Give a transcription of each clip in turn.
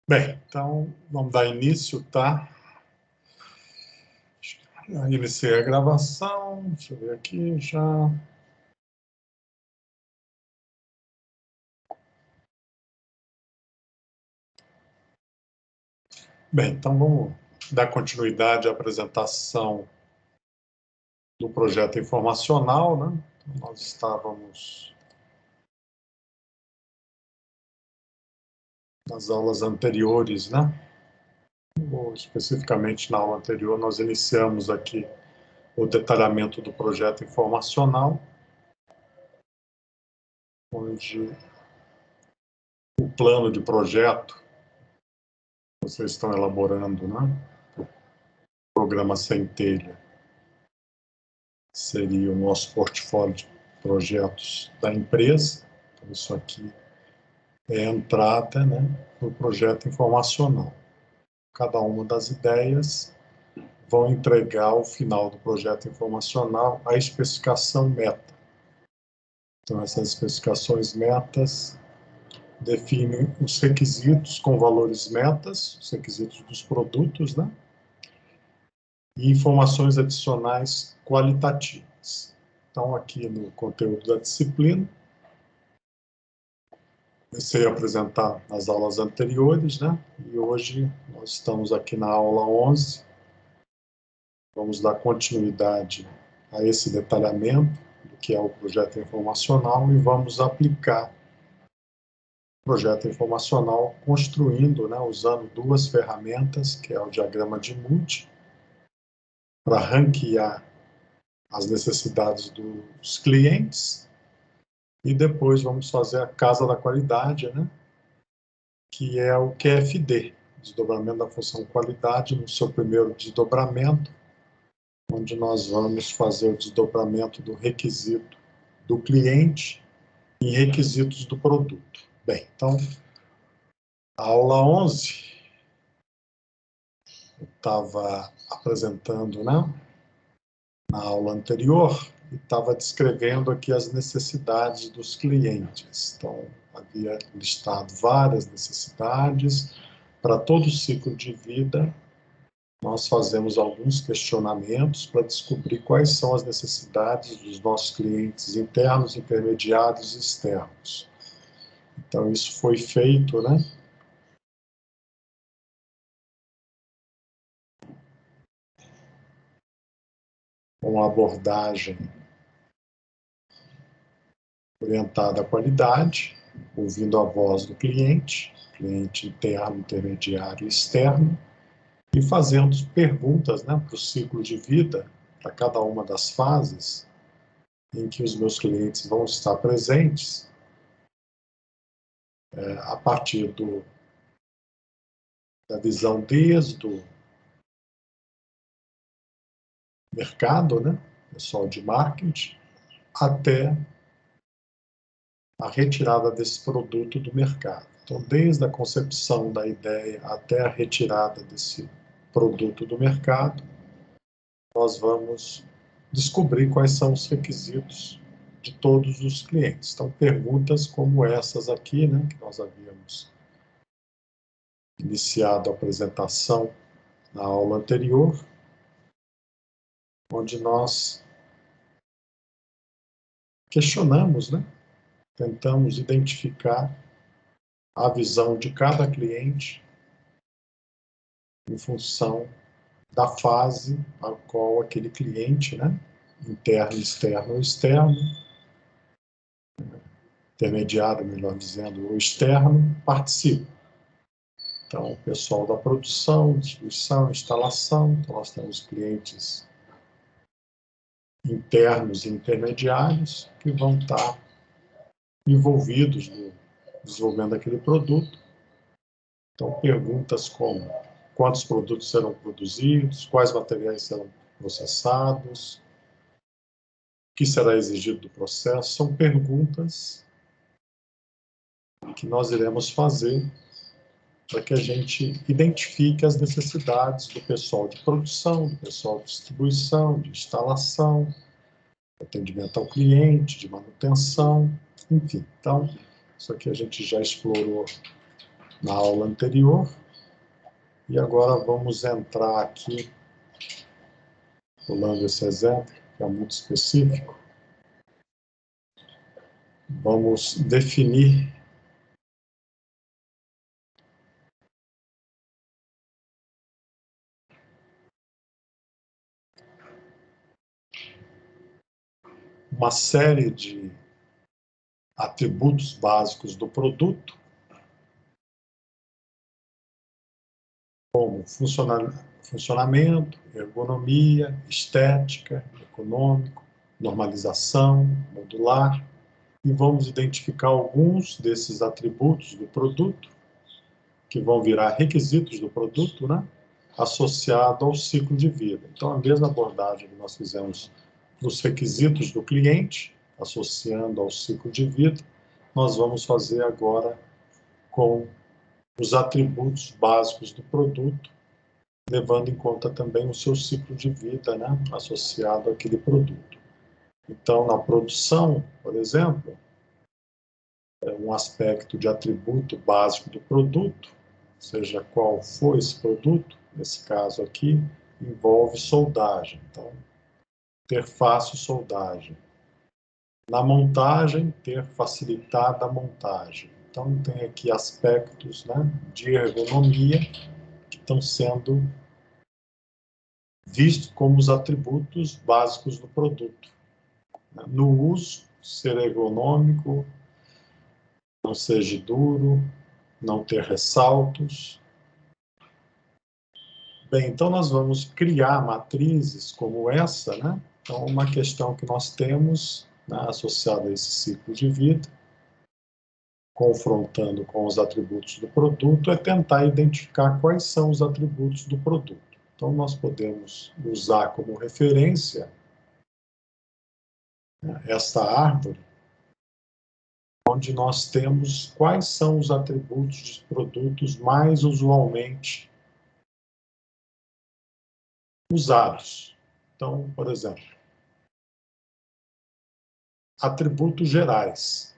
Bem, então vamos dar início, tá? Iniciei a gravação, deixa eu ver aqui já. Bem, então vamos dar continuidade à apresentação do projeto informacional, né? Então, nós estávamos nas aulas anteriores, né? Ou, especificamente na aula anterior, nós iniciamos aqui o detalhamento do projeto informacional, onde o plano de projeto que vocês estão elaborando, né? O programa Centelha seria o nosso portfólio de projetos da empresa. Então, isso aqui é a entrada, né, para o projeto informacional. Cada uma das ideias vão entregar ao final do projeto informacional a especificação meta. Então, essas especificações metas definem os requisitos com valores metas, os requisitos dos produtos, né? E informações adicionais qualitativas. Então, aqui no conteúdo da disciplina, comecei a apresentar nas aulas anteriores, né? E hoje nós estamos aqui na aula 11. Vamos dar continuidade a esse detalhamento do que é o projeto informacional e vamos aplicar o projeto informacional construindo, né, usando duas ferramentas, que é o diagrama de Mood, para ranquear as necessidades dos clientes, e depois vamos fazer a casa da qualidade, né, que é o QFD, desdobramento da função qualidade, no seu primeiro desdobramento, onde nós vamos fazer o desdobramento do requisito do cliente em requisitos do produto. Bem, então, a aula 11, eu estava apresentando, né, na aula anterior, e estava descrevendo aqui as necessidades dos clientes. Então, havia listado várias necessidades para todo o ciclo de vida. Nós fazemos alguns questionamentos para descobrir quais são as necessidades dos nossos clientes internos, intermediários e externos. Então, isso foi feito, né? Com uma abordagem orientada à qualidade, ouvindo a voz do cliente interno, intermediário e externo, e fazendo perguntas, né, para o ciclo de vida, para cada uma das fases em que os meus clientes vão estar presentes, a partir da visão desde o mercado, né, pessoal de marketing, até a retirada desse produto do mercado. Então, desde a concepção da ideia até a retirada desse produto do mercado, nós vamos descobrir quais são os requisitos de todos os clientes. Então, perguntas como essas aqui, né, que nós havíamos iniciado a apresentação na aula anterior, onde nós questionamos, né, tentamos identificar a visão de cada cliente em função da fase a qual aquele cliente, né, interno, externo ou externo, intermediário, melhor dizendo, ou externo, participa. Então, o pessoal da produção, distribuição, instalação, então nós temos clientes internos e intermediários que vão estar envolvidos no desenvolvimento daquele produto. Então, perguntas como quantos produtos serão produzidos, quais materiais serão processados, o que será exigido do processo, são perguntas que nós iremos fazer para que a gente identifique as necessidades do pessoal de produção, do pessoal de distribuição, de instalação, de atendimento ao cliente, de manutenção, enfim. Então, isso aqui a gente já explorou na aula anterior. E agora vamos entrar aqui, pulando esse exemplo, que é muito específico. Vamos definir uma série de atributos básicos do produto, como funcionamento, ergonomia, estética, econômico, normalização, modular, e vamos identificar alguns desses atributos do produto, que vão virar requisitos do produto, né, associado ao ciclo de vida. Então, a mesma abordagem que nós fizemos nos requisitos do cliente, associando ao ciclo de vida, nós vamos fazer agora com os atributos básicos do produto, levando em conta também o seu ciclo de vida, né, associado àquele produto. Então, na produção, por exemplo, um aspecto de atributo básico do produto, seja qual for esse produto, nesse caso aqui, envolve soldagem. Então, ter fácil soldagem. Na montagem, ter facilitada a montagem. Então, tem aqui aspectos, né, de ergonomia que estão sendo vistos como os atributos básicos do produto. No uso, ser ergonômico, não seja duro, não ter ressaltos. Bem, então nós vamos criar matrizes como essa, né? Então, uma questão que nós temos, né, associada a esse ciclo de vida, confrontando com os atributos do produto, é tentar identificar quais são os atributos do produto. Então, nós podemos usar como referência, né, esta árvore, onde nós temos quais são os atributos dos produtos mais usualmente usados. Então, por exemplo, atributos gerais.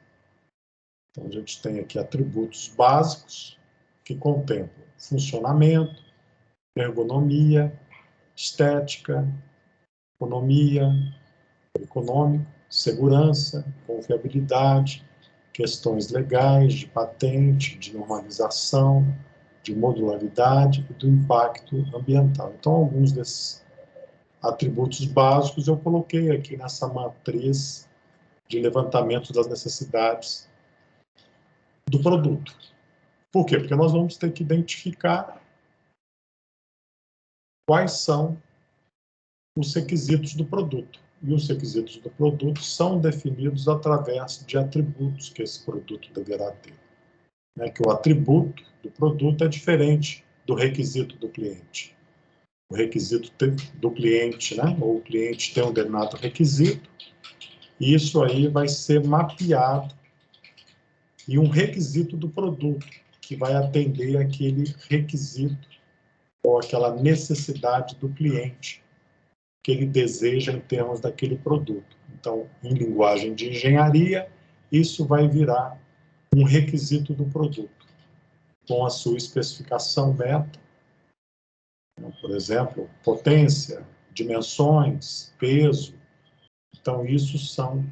Então, a gente tem aqui atributos básicos que contemplam funcionamento, ergonomia, estética, economia, econômico, segurança, confiabilidade, questões legais, de patente, de normalização, de modularidade e do impacto ambiental. Então, alguns desses atributos básicos eu coloquei aqui nessa matriz de levantamento das necessidades do produto. Por quê? Porque nós vamos ter que identificar quais são os requisitos do produto. E os requisitos do produto são definidos através de atributos que esse produto deverá ter. Né? Que o atributo do produto é diferente do requisito do cliente. O requisito do cliente, né? Ou o cliente tem um determinado requisito, e isso aí vai ser mapeado em um requisito do produto, que vai atender aquele requisito ou aquela necessidade do cliente que ele deseja em termos daquele produto. Então, em linguagem de engenharia, isso vai virar um requisito do produto, com a sua especificação meta, por exemplo, potência, dimensões, peso. Então, isso são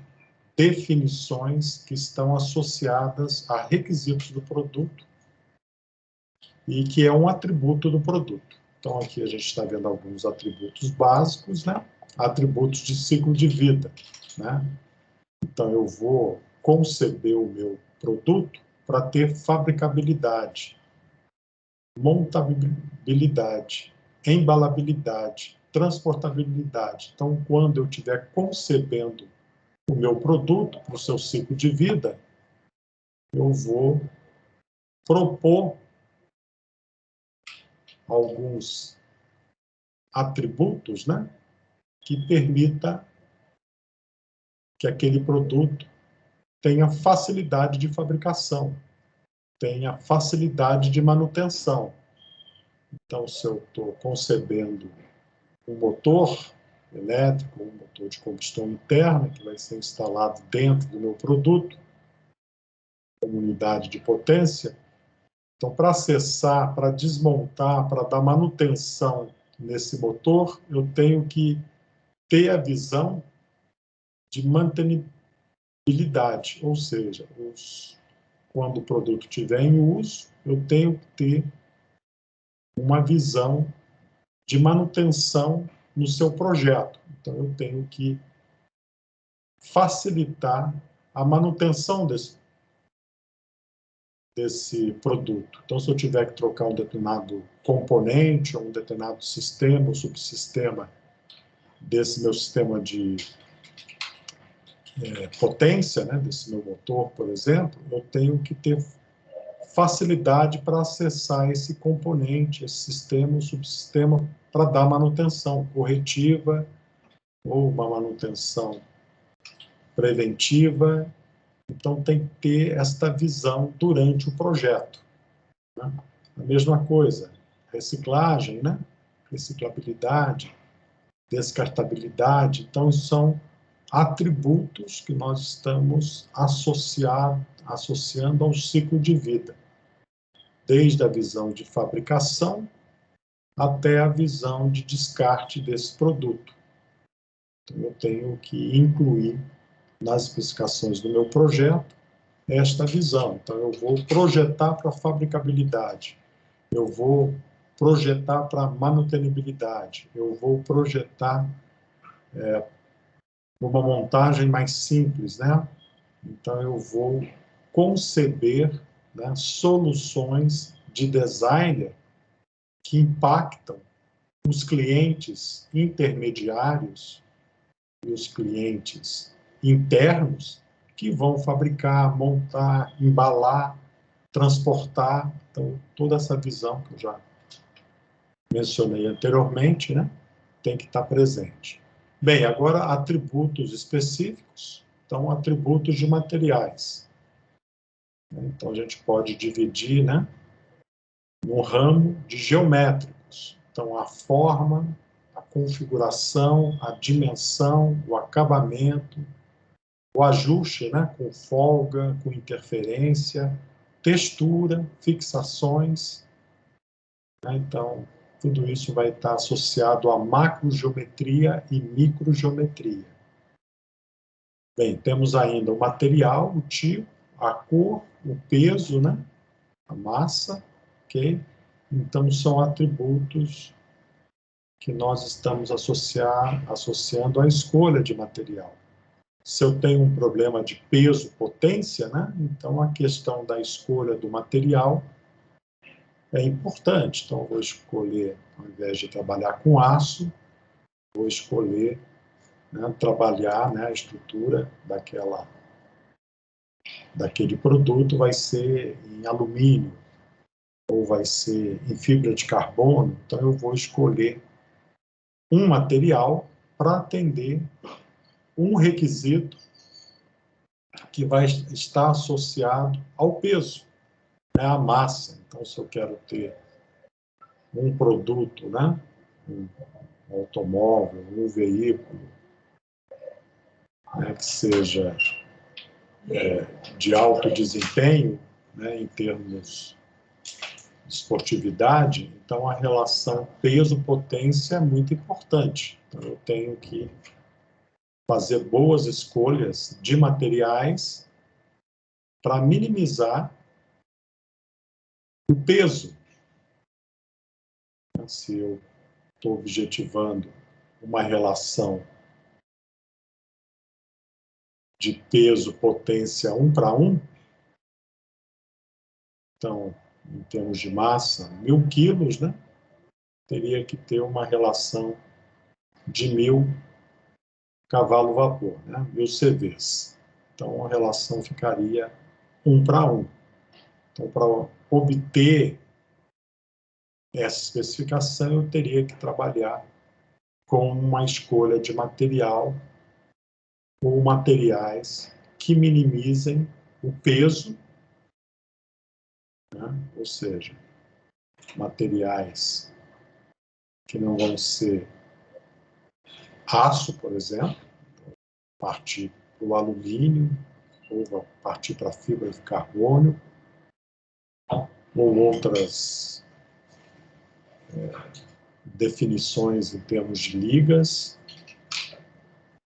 definições que estão associadas a requisitos do produto e que é um atributo do produto. Então, aqui a gente está vendo alguns atributos básicos, né? Atributos de ciclo de vida, né? Então, eu vou conceber o meu produto para ter fabricabilidade, montabilidade, embalabilidade, transportabilidade. Então, quando eu estiver concebendo o meu produto para o seu ciclo de vida, eu vou propor alguns atributos, né, que permita que aquele produto tenha facilidade de fabricação, tenha facilidade de manutenção. Então, se eu estou concebendo um motor elétrico, um motor de combustão interna, que vai ser instalado dentro do meu produto, como unidade de potência, Então, para acessar, para desmontar, para dar manutenção nesse motor, eu tenho que ter a visão de mantenibilidade, ou seja, quando o produto estiver em uso, eu tenho que ter uma visão de manutenção no seu projeto. Então, eu tenho que facilitar a manutenção desse produto. Então, se eu tiver que trocar um determinado componente, ou um determinado sistema ou subsistema desse meu sistema de potência, né, desse meu motor, por exemplo, eu tenho que ter facilidade para acessar esse componente, esse sistema ou subsistema, para dar manutenção corretiva ou uma manutenção preventiva. Então, tem que ter esta visão durante o projeto, né? A mesma coisa, reciclagem, né? Reciclabilidade, descartabilidade. Então, são atributos que nós estamos associando ao ciclo de vida, desde a visão de fabricação até a visão de descarte desse produto. Então, eu tenho que incluir nas especificações do meu projeto esta visão. Então, eu vou projetar para fabricabilidade, eu vou projetar para manutenibilidade, eu vou projetar uma montagem mais simples, né? Então, eu vou conceber, né, soluções de designer que impactam os clientes intermediários e os clientes internos que vão fabricar, montar, embalar, transportar. Então, toda essa visão que eu já mencionei anteriormente, né, tem que estar presente. Bem, agora atributos específicos. Então, atributos de materiais. Então, a gente pode dividir, né, no ramo de geométricos. Então, a forma, a configuração, a dimensão, o acabamento, o ajuste, né, com folga, com interferência, textura, fixações, né? Então, tudo isso vai estar associado a macrogeometria e microgeometria. Bem, temos ainda o material, o tipo, a cor, o peso, né, a massa, ok? Então, são atributos que nós estamos associando à escolha de material. Se eu tenho um problema de peso, potência, né, então a questão da escolha do material é importante. Então, eu vou escolher, ao invés de trabalhar com aço, vou escolher, né, trabalhar, né, a estrutura daquele produto vai ser em alumínio ou vai ser em fibra de carbono. Então, eu vou escolher um material para atender um requisito que vai estar associado ao peso, né, à massa. Então, se eu quero ter um produto, né, um automóvel, um veículo, né, que seja de alto desempenho, né, em termos de esportividade, então a relação peso-potência é muito importante. Então, eu tenho que fazer boas escolhas de materiais para minimizar o peso. Se eu estou objetivando uma relação de peso-potência 1 para 1, então, em termos de massa, 1.000 quilos, né, teria que ter uma relação de 1.000 cavalo-vapor, né, 1.000 CVs. Então, a relação ficaria 1 para 1. Então, para obter essa especificação, eu teria que trabalhar com uma escolha de material ou materiais que minimizem o peso, né? Ou seja, materiais que não vão ser aço, por exemplo, partir para o alumínio ou partir para a fibra de carbono, ou outras definições em termos de ligas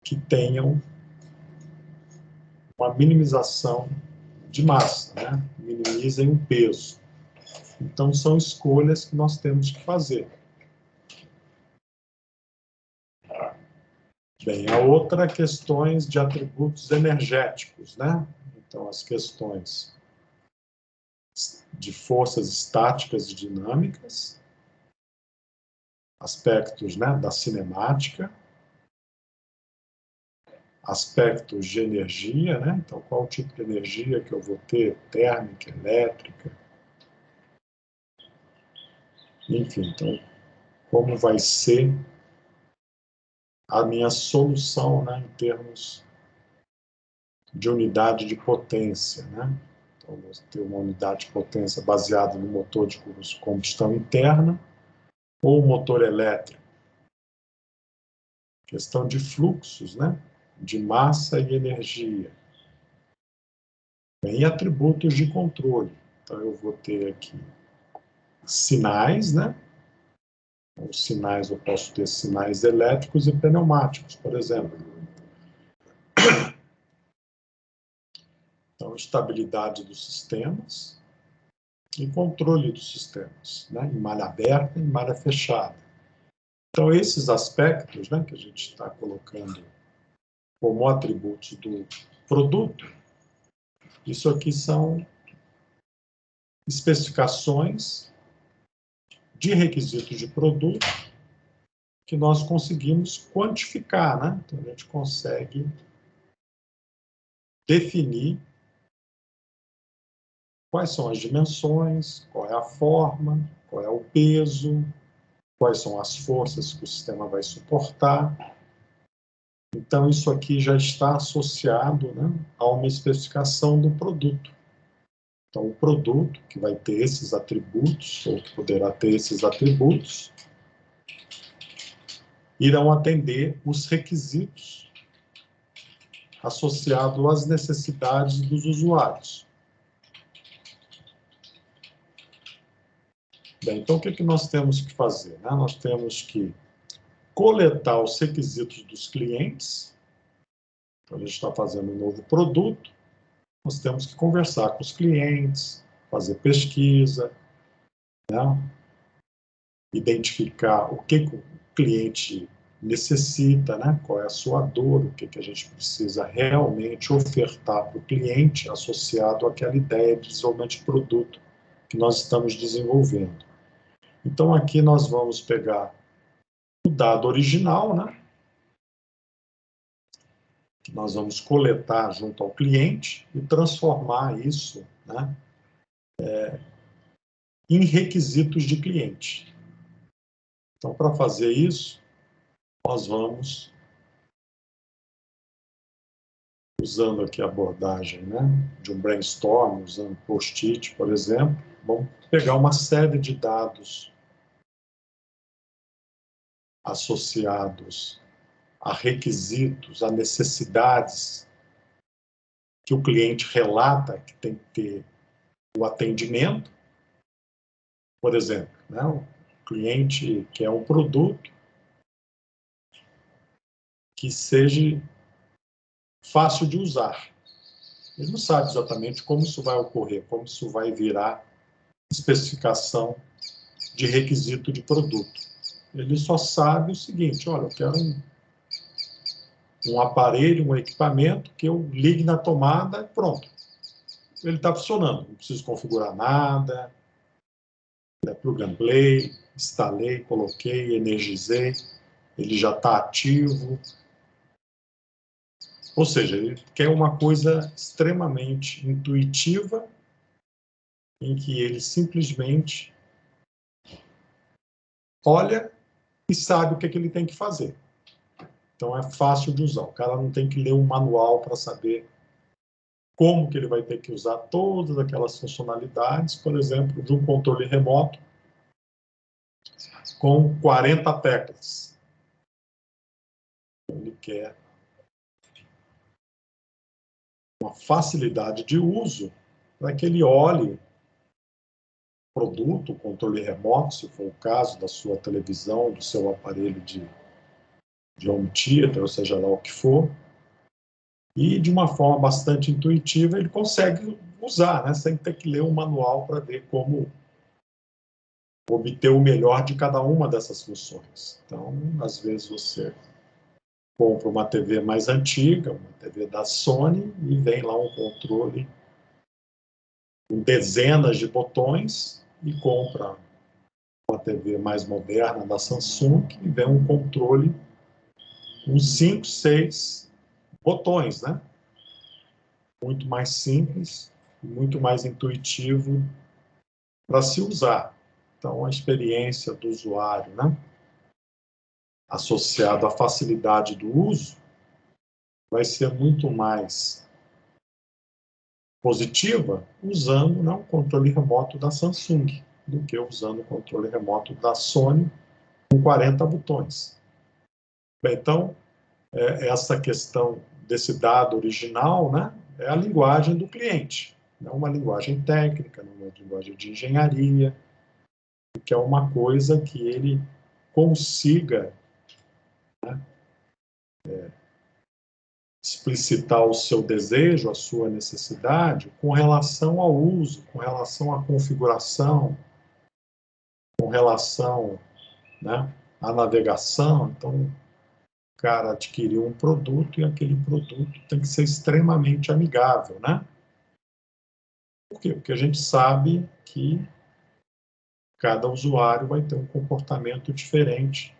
que tenham uma minimização de massa, né? Minimizem o peso. Então, são escolhas que nós temos que fazer. Bem, a outra, questões de atributos energéticos, né? Então, as questões de forças estáticas e dinâmicas, aspectos, né, da cinemática, aspectos de energia, né? Então, qual o tipo de energia que eu vou ter, térmica, elétrica, enfim, então, como vai ser a minha solução, né, em termos de unidade de potência, né? Então, vou ter uma unidade de potência baseada no motor de combustão interna ou motor elétrico. Questão de fluxos, né? De massa e energia. E atributos de controle. Então, eu vou ter aqui sinais, né? Os sinais, eu posso ter sinais elétricos e pneumáticos, por exemplo. Então, estabilidade dos sistemas e controle dos sistemas, né? Em malha aberta e em malha fechada. Então, esses aspectos, né, que a gente está colocando como atributos do produto, isso aqui são especificações de requisitos de produto que nós conseguimos quantificar, né? Então, a gente consegue definir quais são as dimensões, qual é a forma, qual é o peso, quais são as forças que o sistema vai suportar. Então, isso aqui já está associado, né, a uma especificação do produto. Então, o produto, que vai ter esses atributos, ou que poderá ter esses atributos, irão atender os requisitos associados às necessidades dos usuários. Bem, então, o que nós temos que fazer, né? Nós temos que coletar os requisitos dos clientes. Então, a gente está fazendo um novo produto, nós temos que conversar com os clientes, fazer pesquisa, né? Identificar o que o cliente necessita, né? Qual é a sua dor, o que a gente precisa realmente ofertar para o cliente associado àquela ideia de desenvolvimento de produto que nós estamos desenvolvendo. Então, aqui nós vamos pegar o dado original, né? Que nós vamos coletar junto ao cliente e transformar isso, né, em requisitos de cliente. Então, para fazer isso, nós vamos, usando aqui a abordagem, né, de um brainstorm, usando post-it, por exemplo, vamos pegar uma série de dados associados a requisitos, a necessidades que o cliente relata que tem que ter o atendimento. Por exemplo, né, o cliente quer um produto que seja fácil de usar. Ele não sabe exatamente como isso vai ocorrer, como isso vai virar especificação de requisito de produto. Ele só sabe o seguinte: olha, eu quero um aparelho, um equipamento que eu ligue na tomada e pronto. Ele está funcionando, não preciso configurar nada, plug and play, instalei, coloquei, energizei, ele já está ativo. Ou seja, ele quer uma coisa extremamente intuitiva, em que ele simplesmente olha e sabe o que ele tem que fazer. Então, é fácil de usar. O cara não tem que ler um manual para saber como que ele vai ter que usar todas aquelas funcionalidades, por exemplo, de um controle remoto com 40 teclas. Ele quer uma facilidade de uso para que ele olhe produto, controle remoto, se for o caso, da sua televisão, do seu aparelho de home theater, ou seja lá o que for, e de uma forma bastante intuitiva ele consegue usar, né, sem ter que ler um manual para ver como obter o melhor de cada uma dessas funções. Então, às vezes você compra uma TV mais antiga, uma TV da Sony, e vem lá um controle com dezenas de botões, e compra uma TV mais moderna da Samsung, e vem um controle com 5, 6 botões, né? Muito mais simples, muito mais intuitivo para se usar. Então, a experiência do usuário, né, associado à facilidade do uso, vai ser muito mais positiva usando, né, o controle remoto da Samsung do que usando o controle remoto da Sony com 40 botões. Bem, então, essa questão desse dado original, né, é a linguagem do cliente, não uma linguagem técnica, não uma linguagem de engenharia, que é uma coisa que ele consiga, né, explicitar o seu desejo, a sua necessidade, com relação ao uso, com relação à configuração, com relação, né, à navegação. Então, o cara adquiriu um produto e aquele produto tem que ser extremamente amigável, né? Por quê? Porque a gente sabe que cada usuário vai ter um comportamento diferente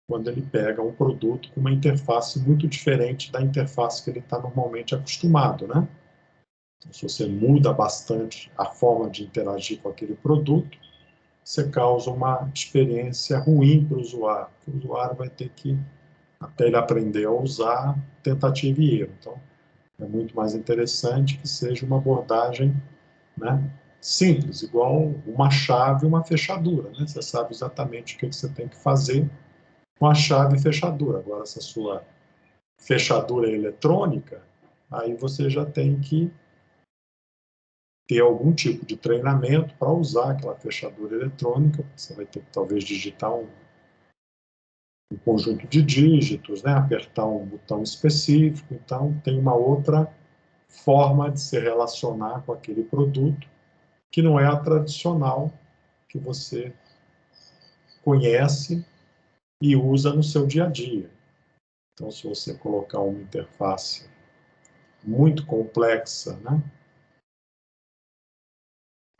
quando ele pega um produto com uma interface muito diferente da interface que ele está normalmente acostumado, né? Então, se você muda bastante a forma de interagir com aquele produto, você causa uma experiência ruim para o usuário. O usuário vai ter que, até ele aprender a usar, tentativa e erro. Então, é muito mais interessante que seja uma abordagem, né, simples, igual uma chave e uma fechadura, né? Você sabe exatamente o que você tem que fazer com a chave e fechadura. Agora, se a sua fechadura é eletrônica, aí você já tem que ter algum tipo de treinamento para usar aquela fechadura eletrônica. Você vai ter que talvez digitar um conjunto de dígitos, né? Apertar um botão específico. Então, tem uma outra forma de se relacionar com aquele produto que não é a tradicional que você conhece e usa no seu dia a dia. Então, se você colocar uma interface muito complexa, né,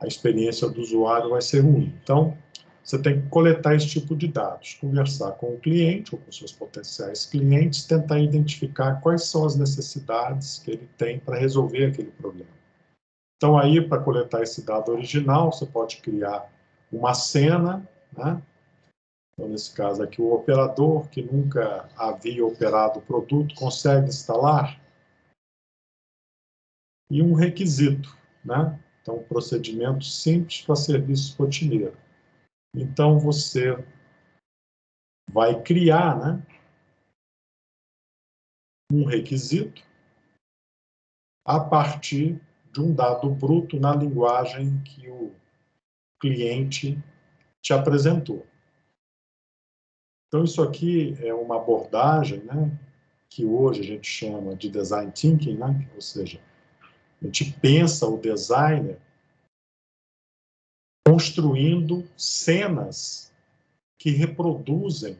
a experiência do usuário vai ser ruim. Então, você tem que coletar esse tipo de dados, conversar com o cliente ou com seus potenciais clientes, tentar identificar quais são as necessidades que ele tem para resolver aquele problema. Então, aí, para coletar esse dado original, você pode criar uma cena, né? Então, nesse caso aqui, o operador que nunca havia operado o produto consegue instalar, e um requisito, né? Então, um procedimento simples para serviço rotineiro. Então, você vai criar, né, um requisito a partir de um dado bruto na linguagem que o cliente te apresentou. Então, isso aqui é uma abordagem, né, que hoje a gente chama de design thinking, né, ou seja, a gente pensa o designer construindo cenas que reproduzem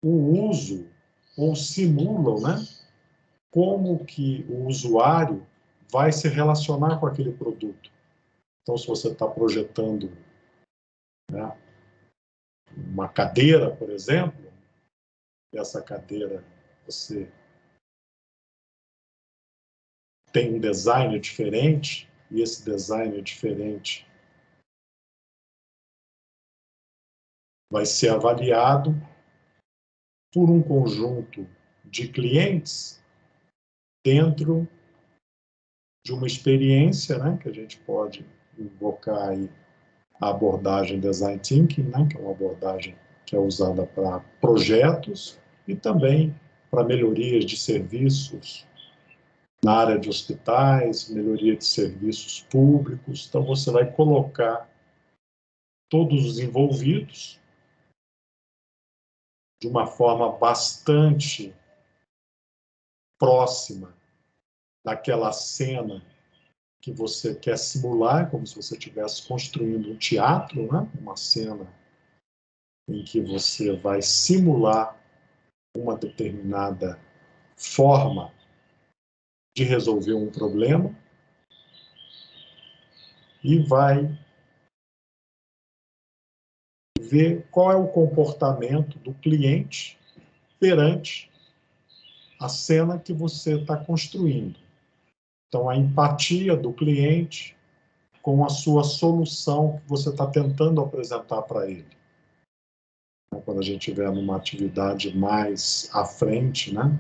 o uso ou simulam, né, como que o usuário vai se relacionar com aquele produto. Então, se você está projetando, né, uma cadeira, por exemplo, essa cadeira você tem um design diferente, e esse design diferente vai ser avaliado por um conjunto de clientes dentro de uma experiência, né, que a gente pode invocar aí a abordagem Design Thinking, né, que é uma abordagem que é usada para projetos e também para melhorias de serviços na área de hospitais, melhoria de serviços públicos. Então, você vai colocar todos os envolvidos de uma forma bastante próxima daquela cena que você quer simular, como se você estivesse construindo um teatro, né? Uma cena em que você vai simular uma determinada forma de resolver um problema e vai ver qual é o comportamento do cliente perante a cena que você está construindo. Então, a empatia do cliente com a sua solução que você está tentando apresentar para ele. Quando a gente estiver numa atividade mais à frente, né,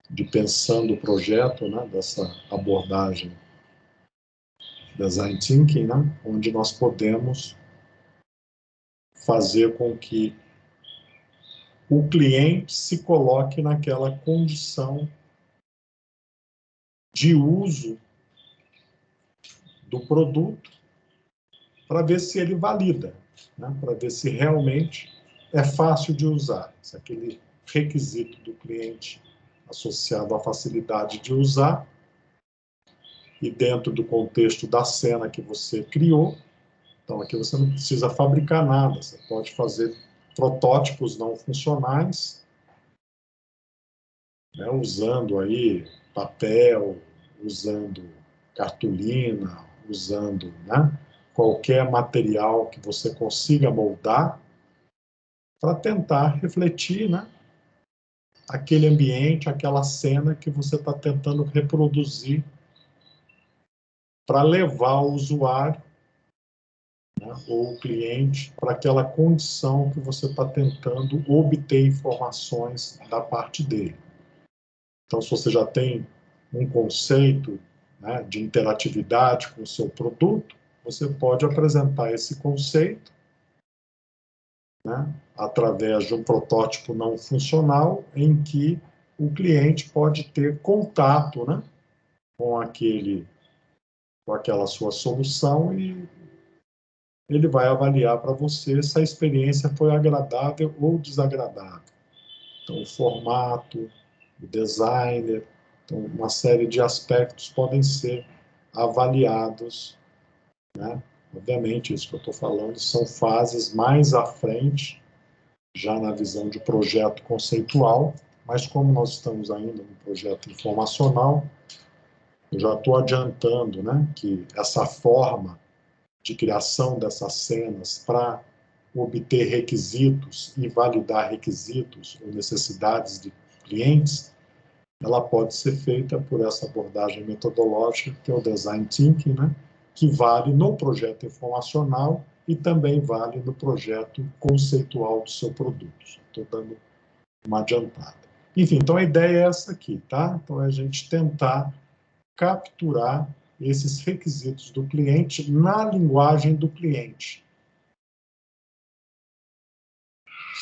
de pensando o projeto, né, dessa abordagem Design Thinking, né, onde nós podemos fazer com que o cliente se coloque naquela condição de uso do produto para ver se ele valida, né? Para ver se realmente é fácil de usar, se aquele requisito do cliente associado à facilidade de usar e dentro do contexto da cena que você criou. Então, aqui você não precisa fabricar nada, você pode fazer protótipos não funcionais, né, usando aí papel, usando cartolina, usando, né, qualquer material que você consiga moldar para tentar refletir, né, aquele ambiente, aquela cena que você está tentando reproduzir para levar o usuário, né, ou o cliente para aquela condição que você está tentando obter informações da parte dele. Então, se você já tem um conceito, né, de interatividade com o seu produto, você pode apresentar esse conceito, né, através de um protótipo não funcional em que o cliente pode ter contato, né, com aquela sua solução e ele vai avaliar para você se a experiência foi agradável ou desagradável. Então, o formato, o designer, então, uma série de aspectos podem ser avaliados, né? Obviamente, isso que eu estou falando são fases mais à frente, já na visão de projeto conceitual, mas como nós estamos ainda no projeto informacional, eu já estou adiantando, né, que essa forma de criação dessas cenas para obter requisitos e validar requisitos ou necessidades de clientes, ela pode ser feita por essa abordagem metodológica, que é o Design Thinking, né, que vale no projeto informacional e também vale no projeto conceitual do seu produto. Estou dando uma adiantada. Enfim, então a ideia é essa aqui, tá? Então é a gente tentar capturar esses requisitos do cliente na linguagem do cliente.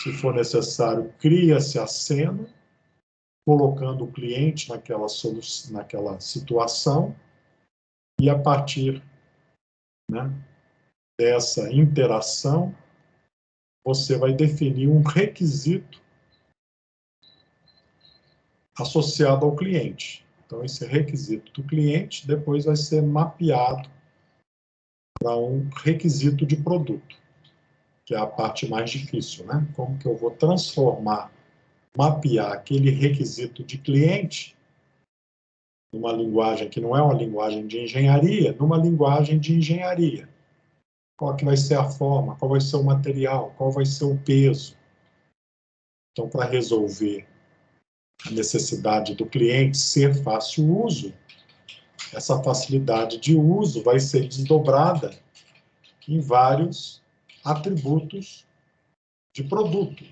Se for necessário, cria-se a cena, colocando o cliente naquela situação, e a partir, né, dessa interação, você vai definir um requisito associado ao cliente. Então, esse requisito do cliente depois vai ser mapeado para um requisito de produto, que é a parte mais difícil, né? Como que eu vou mapear aquele requisito de cliente numa linguagem que não é uma linguagem de engenharia, numa linguagem de engenharia. Qual que vai ser a forma, qual vai ser o material, qual vai ser o peso. Então, para resolver a necessidade do cliente ser fácil uso, essa facilidade de uso vai ser desdobrada em vários atributos de produto,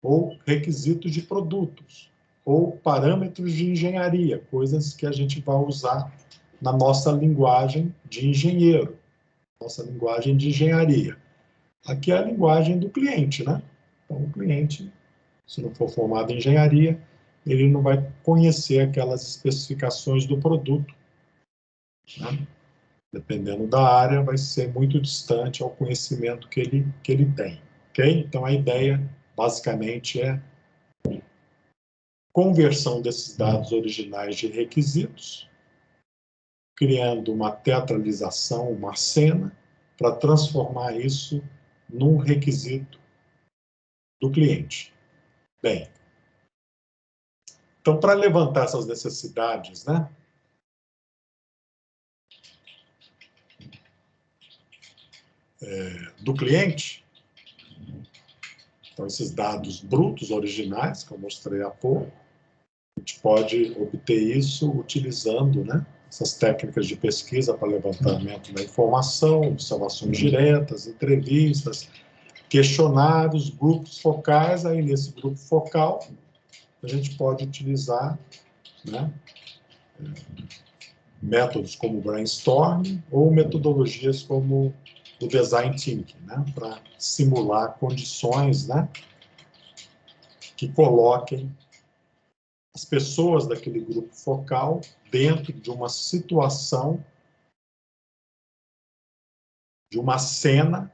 ou requisitos de produtos, ou parâmetros de engenharia, coisas que a gente vai usar na nossa linguagem de engenheiro, nossa linguagem de engenharia. Aqui é a linguagem do cliente, né? Então, o cliente, se não for formado em engenharia, ele não vai conhecer aquelas especificações do produto, né? Dependendo da área, vai ser muito distante ao conhecimento que ele tem, ok? Então, a ideia, basicamente, é conversão desses dados originais de requisitos, criando uma teatralização, uma cena, para transformar isso num requisito do cliente. Bem, então, para levantar essas necessidades, né, do cliente, então, esses dados brutos originais, que eu mostrei há pouco, a gente pode obter isso utilizando, né, essas técnicas de pesquisa para levantamento da informação, observações diretas, entrevistas, questionários, grupos focais. Aí, nesse grupo focal, a gente pode utilizar, né, métodos como brainstorming ou metodologias como o design thinking, né, para simular condições, né, que coloquem as pessoas daquele grupo focal dentro de uma situação, de uma cena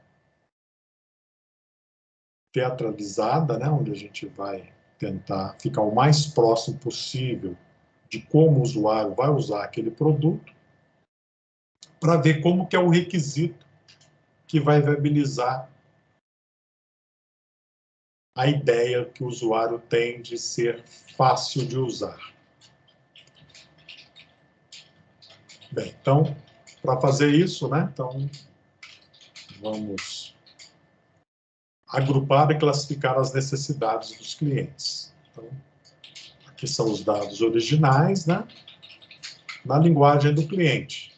teatralizada, né, onde a gente vai tentar ficar o mais próximo possível de como o usuário vai usar aquele produto, para ver como que é o requisito que vai viabilizar a ideia que o usuário tem de ser fácil de usar. Bem, então, para fazer isso, né, então, vamos agrupar e classificar as necessidades dos clientes. Então, aqui são os dados originais, né, na linguagem do cliente.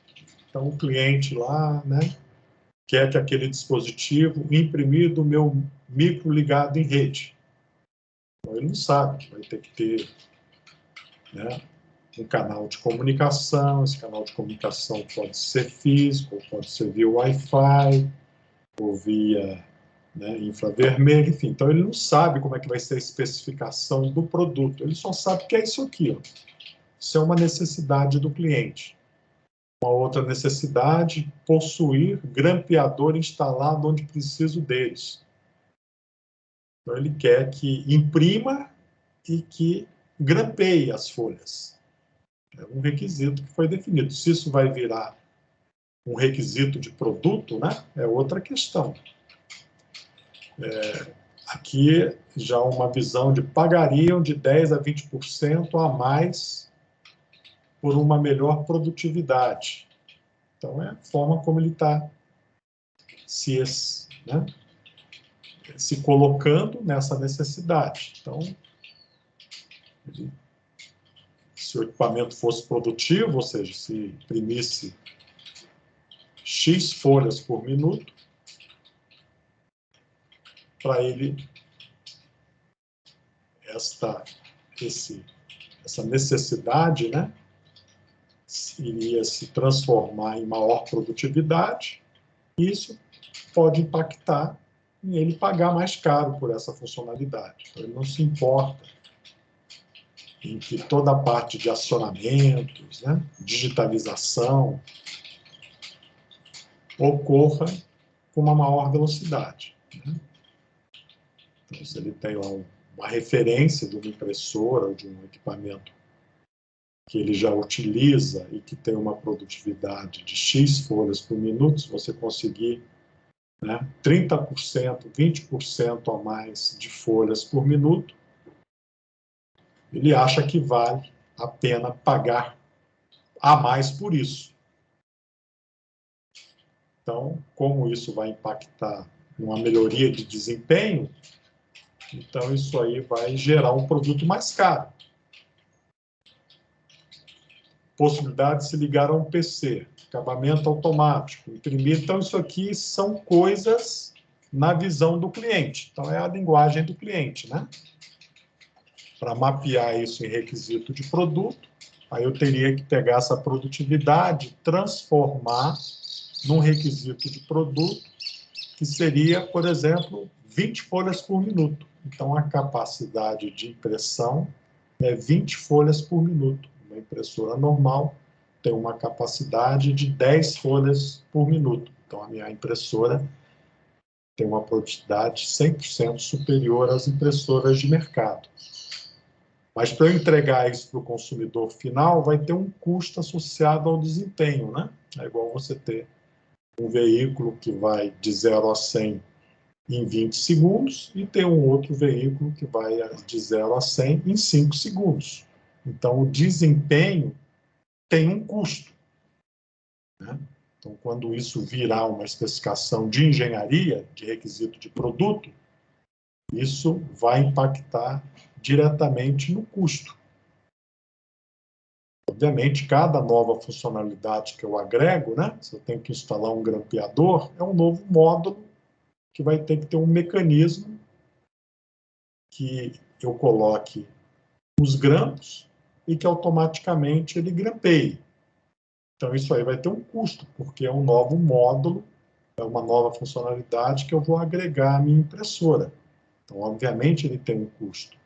Então, o cliente lá, né, quer que aquele dispositivo imprimido, meu micro ligado em rede. Então, ele não sabe, vai ter que ter, né, um canal de comunicação. Esse canal de comunicação pode ser físico, pode ser via Wi-Fi, ou via, né, infravermelho, enfim. Então, ele não sabe como é que vai ser a especificação do produto. Ele só sabe que é isso aqui, ó. Isso é uma necessidade do cliente. Uma outra necessidade, possuir grampeador instalado onde preciso deles. Então, ele quer que imprima e que grampeie as folhas. É um requisito que foi definido. Se isso vai virar um requisito de produto, né, é outra questão. Aqui já uma visão de pagariam de 10% a 20% a mais por uma melhor produtividade. Então, é a forma como ele está né, se colocando nessa necessidade. Então, se o equipamento fosse produtivo, ou seja, se imprimisse X folhas por minuto, para ele essa necessidade, né, iria se transformar em maior produtividade. Isso pode impactar em ele pagar mais caro por essa funcionalidade. Então, ele não se importa em que toda a parte de acionamentos, né, digitalização, ocorra com uma maior velocidade, né? Então, se ele tem lá uma referência de uma impressora ou de um equipamento que ele já utiliza e que tem uma produtividade de X folhas por minuto, se você conseguir, né, 30%, 20% a mais de folhas por minuto, ele acha que vale a pena pagar a mais por isso. Então, como isso vai impactar numa melhoria de desempenho, então isso aí vai gerar um produto mais caro. Possibilidade de se ligar a um PC, acabamento automático, imprimir. Então, isso aqui são coisas na visão do cliente. Então, é a linguagem do cliente, né? Para mapear isso em requisito de produto, aí eu teria que pegar essa produtividade, transformar num requisito de produto, que seria, por exemplo, 20 folhas por minuto. Então, a capacidade de impressão é 20 folhas por minuto. Uma impressora normal tem uma capacidade de 10 folhas por minuto. Então, a minha impressora tem uma produtividade 100% superior às impressoras de mercado. Mas para eu entregar isso para o consumidor final, vai ter um custo associado ao desempenho, né? É igual você ter um veículo que vai de 0 a 100 em 20 segundos e ter um outro veículo que vai de 0 a 100 em 5 segundos. Então, o desempenho tem um custo, né? Então, quando isso virar uma especificação de engenharia, de requisito de produto, isso vai impactar diretamente no custo. Obviamente, cada nova funcionalidade que eu agrego, né? Se eu tenho que instalar um grampeador, é um novo módulo que vai ter que ter um mecanismo que eu coloque os grampos e que automaticamente ele grampeie. Então, isso aí vai ter um custo, porque é um novo módulo, é uma nova funcionalidade que eu vou agregar à minha impressora. Então, obviamente, ele tem um custo.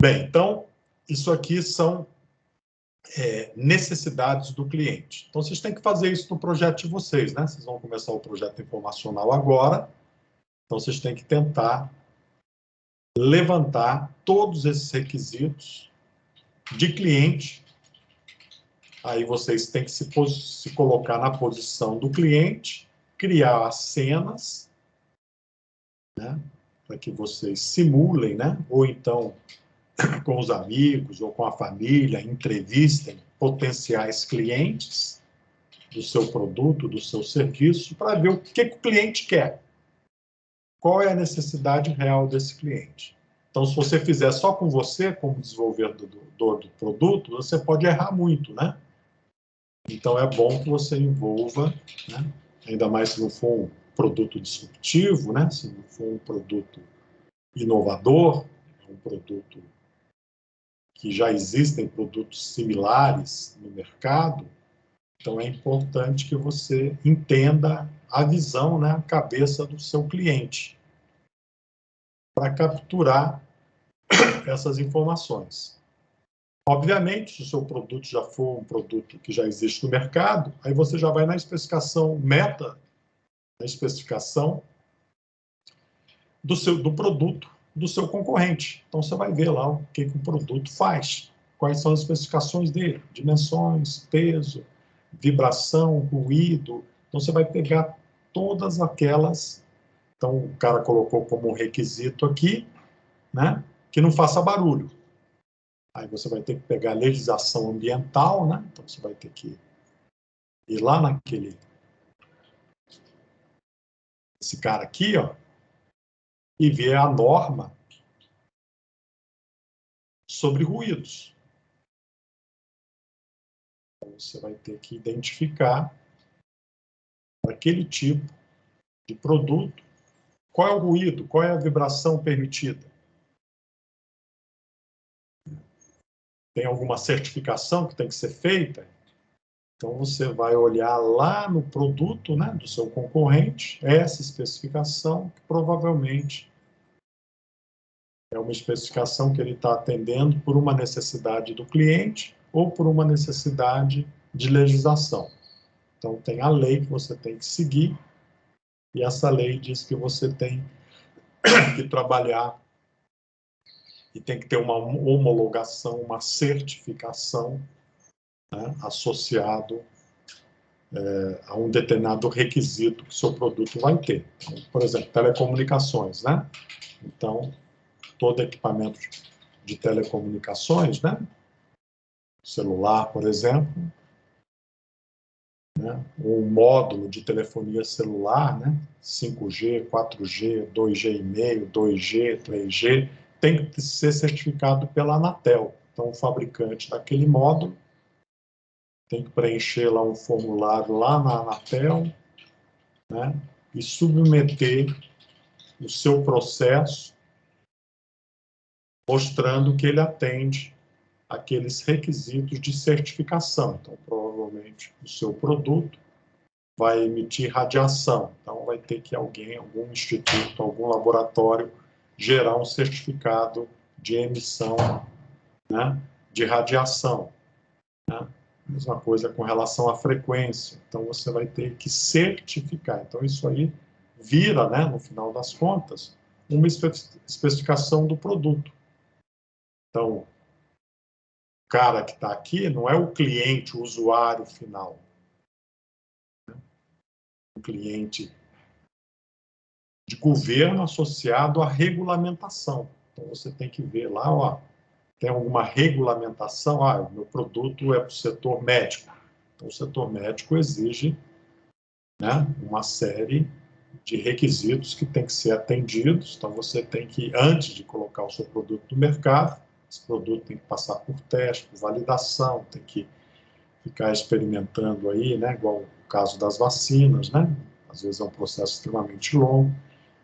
Bem, então, isso aqui são necessidades do cliente. Então, vocês têm que fazer isso no projeto de vocês, né? Vocês vão começar o projeto informacional agora, então vocês têm que tentar levantar todos esses requisitos de cliente. Aí vocês têm que se colocar na posição do cliente, criar as cenas, né? Para que vocês simulem, né? Ou então com os amigos ou com a família, entrevistem potenciais clientes do seu produto, do seu serviço, para ver o que o cliente quer. Qual é a necessidade real desse cliente? Então, se você fizer só com você, como desenvolvedor do produto, você pode errar muito, né? Então, é bom que você envolva, né? Ainda mais se não for um produto disruptivo, né? Se não for um produto inovador, um produto que já existem produtos similares no mercado, então é importante que você entenda a visão, né, a cabeça do seu cliente, para capturar essas informações. Obviamente, se o seu produto já for um produto que já existe no mercado, aí você já vai na especificação meta, na especificação do produto do seu concorrente. Então, você vai ver lá o que o produto faz, quais são as especificações dele, dimensões, peso, vibração, ruído. Então, você vai pegar todas aquelas. Então, o cara colocou como requisito aqui, né, que não faça barulho. Aí você vai ter que pegar a legislação ambiental, né? Então, você vai ter que ir lá esse cara aqui, ó, e ver a norma sobre ruídos. Então, você vai ter que identificar aquele tipo de produto, qual é o ruído, qual é a vibração permitida. Tem alguma certificação que tem que ser feita? Então, você vai olhar lá no produto, né, do seu concorrente, essa especificação, que provavelmente é uma especificação que ele está atendendo por uma necessidade do cliente ou por uma necessidade de legislação. Então, tem a lei que você tem que seguir, e essa lei diz que você tem que trabalhar e tem que ter uma homologação, uma certificação, né, associado a um determinado requisito que o seu produto vai ter. Então, por exemplo, telecomunicações, né? Então, todo equipamento de telecomunicações, né? Celular, por exemplo, né? Um módulo de telefonia celular, né? 5G, 4G, 2G,5, 2G, 3G, tem que ser certificado pela Anatel. Então, o fabricante daquele módulo tem que preencher lá um formulário lá na Anatel, né? E submeter o seu processo mostrando que ele atende aqueles requisitos de certificação. Então, provavelmente, o seu produto vai emitir radiação. Então, vai ter que alguém, algum instituto, algum laboratório, gerar um certificado de emissão, né, de radiação. Né? Mesma coisa com relação à frequência. Então, você vai ter que certificar. Então, isso aí vira, né, no final das contas, uma especificação do produto. Então, o cara que está aqui não é o cliente, o usuário final. O cliente de governo associado à regulamentação. Então, você tem que ver lá, ó, tem alguma regulamentação, o meu produto é para o setor médico. Então, o setor médico exige, né, uma série de requisitos que tem que ser atendidos. Então, você tem que, antes de colocar o seu produto no mercado, esse produto tem que passar por teste, por validação, tem que ficar experimentando aí, né, igual o caso das vacinas, né? Às vezes é um processo extremamente longo.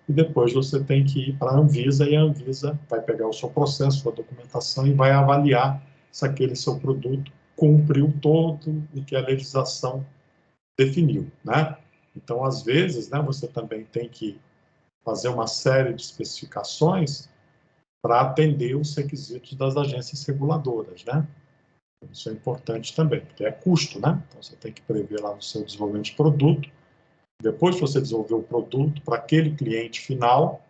E depois você tem que ir para a Anvisa, e a Anvisa vai pegar o seu processo, sua documentação, e vai avaliar se aquele seu produto cumpriu todo o que a legislação definiu, né? Então, às vezes, né, você também tem que fazer uma série de especificações para atender os requisitos das agências reguladoras, né? Isso é importante também, porque é custo, né? Então, você tem que prever lá no seu desenvolvimento de produto. Depois que você desenvolver o produto para aquele cliente final,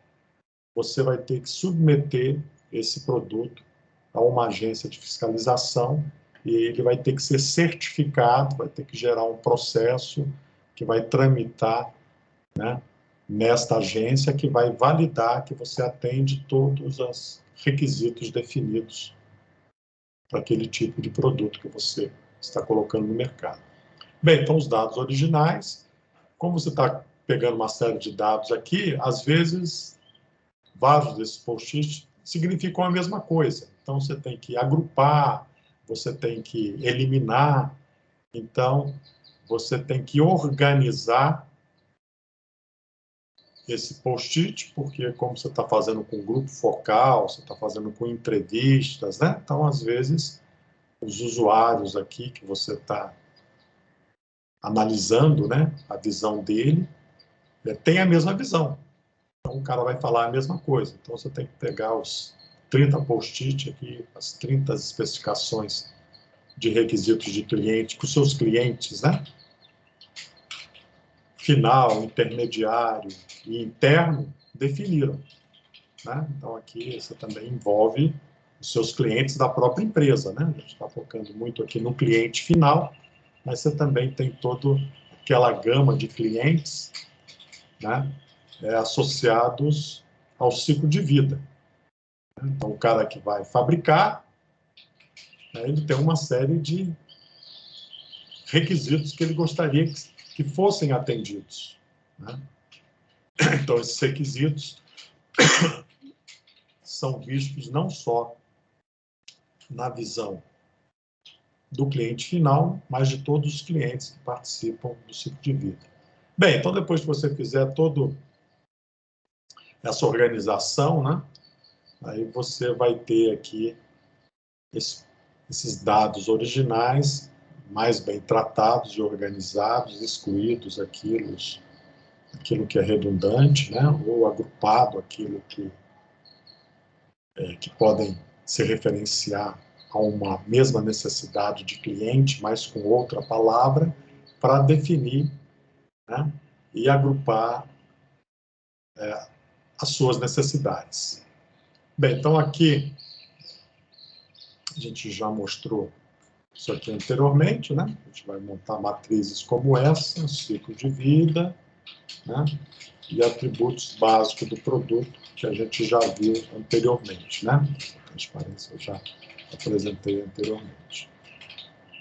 você vai ter que submeter esse produto a uma agência de fiscalização e ele vai ter que ser certificado, vai ter que gerar um processo que vai tramitar, né, nesta agência, que vai validar que você atende todos os requisitos definidos para aquele tipo de produto que você está colocando no mercado. Bem, então os dados originais, como você está pegando uma série de dados aqui, às vezes vários desses post-its significam a mesma coisa. Então você tem que agrupar, você tem que eliminar, então você tem que organizar esse post-it, porque como você está fazendo com grupo focal, você está fazendo com entrevistas, né? Então, às vezes, os usuários aqui que você está analisando, né, a visão dele, tem a mesma visão. Então, o cara vai falar a mesma coisa. Então, você tem que pegar os 30 post-it aqui, as 30 especificações de requisitos de cliente, que os seus clientes, né, final, intermediário e interno, definiram. Né? Então, aqui você também envolve os seus clientes da própria empresa. Né? A gente está focando muito aqui no cliente final, mas você também tem toda aquela gama de clientes, né, associados ao ciclo de vida. Então, o cara que vai fabricar, né, ele tem uma série de requisitos que ele gostaria que fossem atendidos. Né? Então, esses requisitos são vistos não só na visão do cliente final, mas de todos os clientes que participam do ciclo de vida. Bem, então depois que você fizer toda essa organização, né, aí você vai ter aqui esses dados originais, mais bem tratados e organizados, excluídos aquilo que é redundante, né, ou agrupado aquilo que podem se referenciar a uma mesma necessidade de cliente, mas com outra palavra, para definir, né, e agrupar as suas necessidades. Bem, então aqui a gente já mostrou isso aqui anteriormente, né? A gente vai montar matrizes como essa, ciclo de vida, né, e atributos básicos do produto que a gente já viu anteriormente, né? A transparência eu já apresentei anteriormente.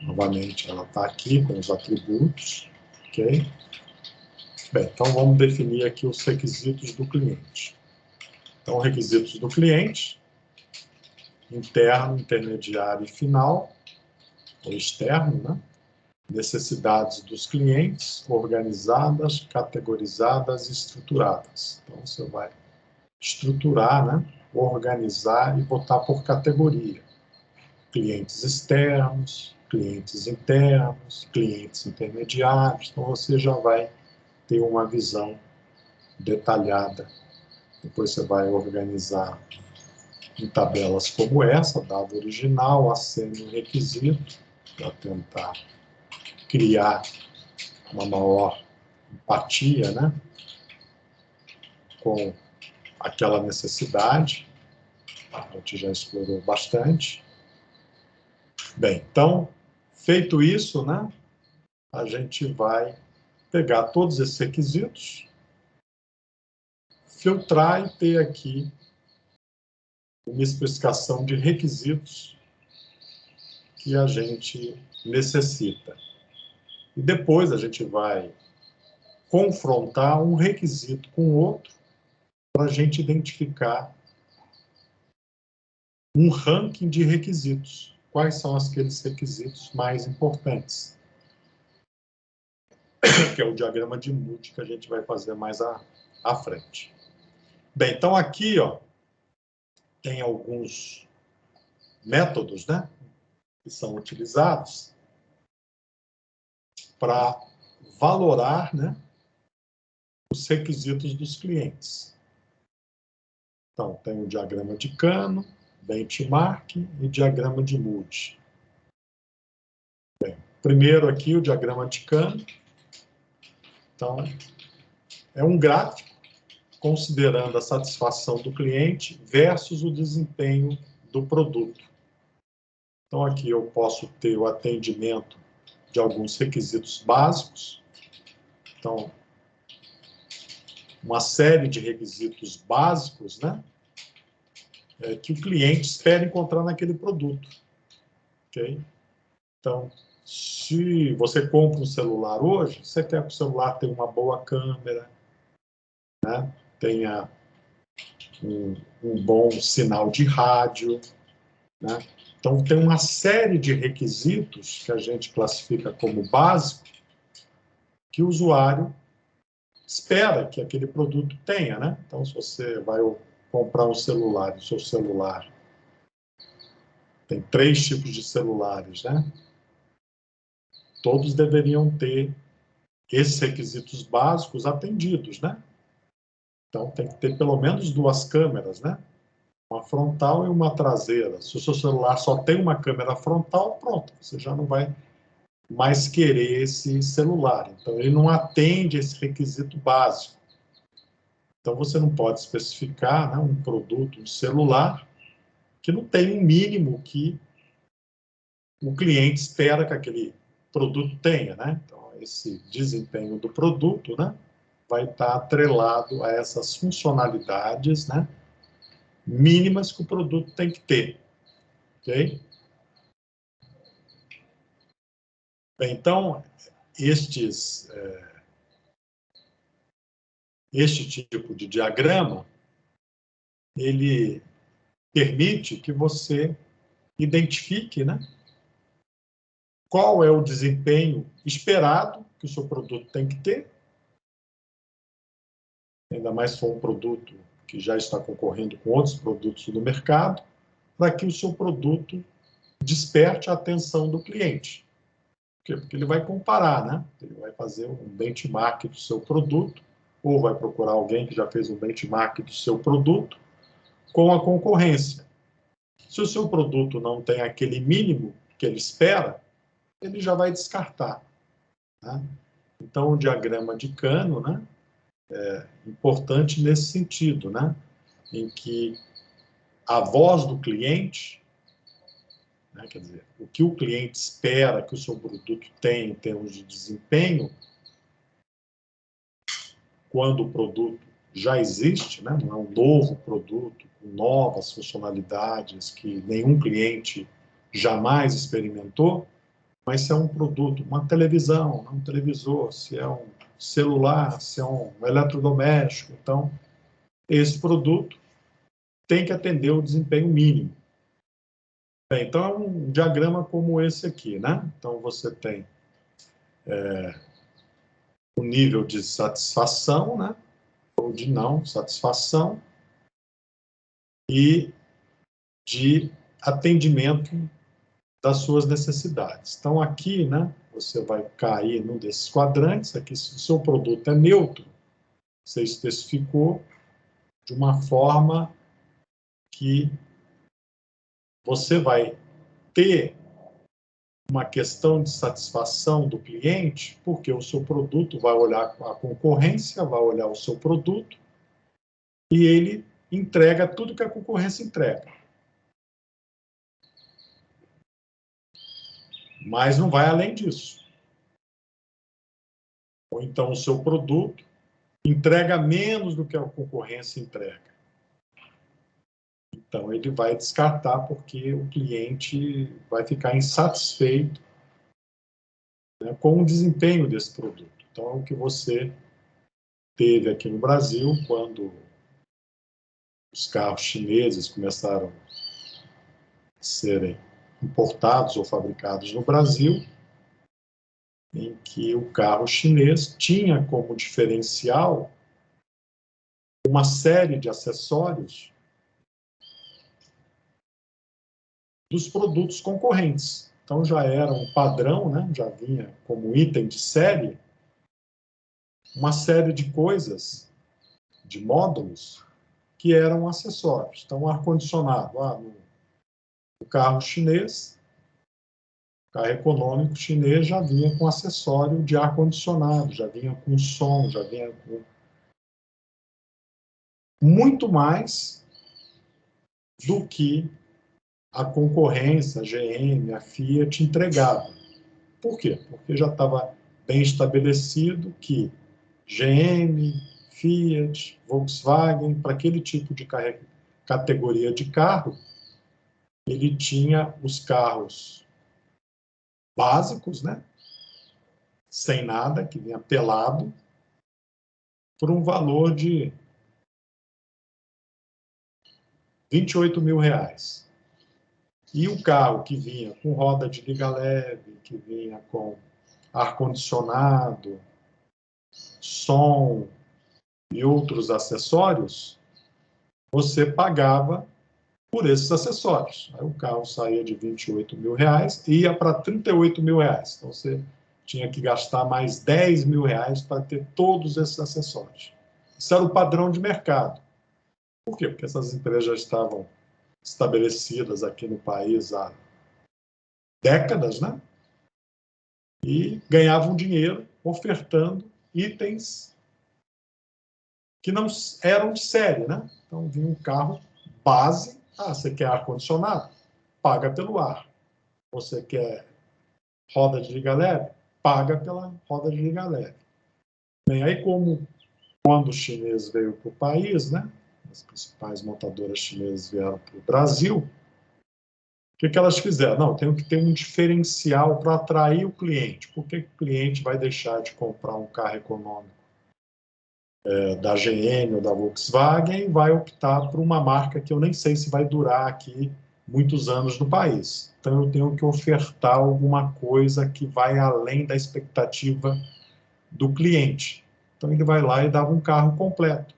Novamente, ela está aqui com os atributos, ok? Bem, então vamos definir aqui os requisitos do cliente. Então, requisitos do cliente, interno, intermediário e final, ou externo, né? Necessidades dos clientes, organizadas, categorizadas e estruturadas. Então, você vai estruturar, né? Organizar e botar por categoria. Clientes externos, clientes internos, clientes intermediários. Então, você já vai ter uma visão detalhada. Depois você vai organizar em tabelas como essa, dado original, aceno requisito, para tentar criar uma maior empatia, né, com aquela necessidade. A gente já explorou bastante. Bem, então, feito isso, né, a gente vai pegar todos esses requisitos, filtrar e ter aqui uma especificação de requisitos que a gente necessita. E depois a gente vai confrontar um requisito com o outro para a gente identificar um ranking de requisitos. Quais são aqueles requisitos mais importantes? Que é o diagrama de Moody que a gente vai fazer mais à frente. Bem, então aqui, ó, tem alguns métodos, né, que são utilizados para valorar, né, os requisitos dos clientes. Então, tem o diagrama de Kano, benchmark e diagrama de Moody. Bem, primeiro aqui o diagrama de Kano. Então, é um gráfico considerando a satisfação do cliente versus o desempenho do produto. Então, aqui eu posso ter o atendimento de alguns requisitos básicos. Então, uma série de requisitos básicos, né, que o cliente espera encontrar naquele produto. Okay? Então, se você compra um celular hoje, você quer que o celular tenha uma boa câmera, né, tenha um bom sinal de rádio, né? Então, tem uma série de requisitos que a gente classifica como básico que o usuário espera que aquele produto tenha, né? Então, se você vai comprar um celular, o seu celular tem 3 tipos de celulares, né? Todos deveriam ter esses requisitos básicos atendidos, né? Então, tem que ter pelo menos 2 câmeras, né? Uma frontal e uma traseira. Se o seu celular só tem uma câmera frontal, pronto, você já não vai mais querer esse celular. Então, ele não atende esse requisito básico. Então, você não pode especificar, né, um produto, um celular, que não tem um mínimo que o cliente espera que aquele produto tenha, né? Então, esse desempenho do produto, né, vai estar atrelado a essas funcionalidades, né, mínimas que o produto tem que ter, ok? Bem, então, este tipo de diagrama, ele permite que você identifique, né, qual é o desempenho esperado que o seu produto tem que ter, ainda mais se for um produto que já está concorrendo com outros produtos do mercado, para que o seu produto desperte a atenção do cliente. Por quê? Porque ele vai comparar, né? Ele vai fazer um benchmark do seu produto, ou vai procurar alguém que já fez um benchmark do seu produto com a concorrência. Se o seu produto não tem aquele mínimo que ele espera, ele já vai descartar, né? Então, o diagrama de Kano, né, é importante nesse sentido, né, em que a voz do cliente, né, quer dizer, o que o cliente espera que o seu produto tenha em termos de desempenho, quando o produto já existe, né, não é um novo produto com novas funcionalidades que nenhum cliente jamais experimentou, mas se é um produto, uma televisão, um televisor, se é um celular, se é um eletrodoméstico, então esse produto tem que atender o desempenho mínimo. Bem, então é um diagrama como esse aqui, né? Então você tem o nível de satisfação, né, ou de não satisfação, e de atendimento das suas necessidades. Então aqui, né, você vai cair num desses quadrantes, aqui se o seu produto é neutro, você especificou de uma forma que você vai ter uma questão de satisfação do cliente, porque o seu produto vai olhar a concorrência, vai olhar o seu produto, e ele entrega tudo que a concorrência entrega. Mas não vai além disso. Ou então o seu produto entrega menos do que a concorrência entrega. Então ele vai descartar porque o cliente vai ficar insatisfeito, né, com o desempenho desse produto. Então é o que você teve aqui no Brasil quando os carros chineses começaram a serem importados ou fabricados no Brasil, em que o carro chinês tinha como diferencial uma série de acessórios dos produtos concorrentes. Então já era um padrão, né? Já vinha como item de série uma série de coisas, de módulos, que eram acessórios. Então, ar-condicionado, no carro chinês, carro econômico chinês já vinha com acessório de ar-condicionado, já vinha com som, já vinha com muito mais do que a concorrência, a GM, a Fiat entregava. Por quê? Porque já estava bem estabelecido que GM, Fiat, Volkswagen, para aquele tipo de categoria de carro, ele tinha os carros básicos, né? Sem nada, que vinha pelado, por um valor de R$ 28.000. E o carro que vinha com roda de liga leve, que vinha com ar-condicionado, som e outros acessórios, você pagava por esses acessórios. Aí o carro saía de R$ 28.000 e ia para R$ 38.000. Então você tinha que gastar mais R$ 10.000 para ter todos esses acessórios. Isso era o padrão de mercado. Por quê? Porque essas empresas já estavam estabelecidas aqui no país há décadas, né? E ganhavam dinheiro ofertando itens que não eram de série, né? Então vinha um carro base. Você quer ar-condicionado? Paga pelo ar. Você quer roda de liga leve? Paga pela roda de liga leve. Bem, aí como quando o chinês veio para o país, né? As principais montadoras chinesas vieram para o Brasil, o que elas fizeram? Não, tem que ter um diferencial para atrair o cliente. Por que o cliente vai deixar de comprar um carro econômico da GM ou da Volkswagen e vai optar por uma marca que eu nem sei se vai durar aqui muitos anos no país? Então eu tenho que ofertar alguma coisa que vai além da expectativa do cliente. Então ele vai lá e dava um carro completo.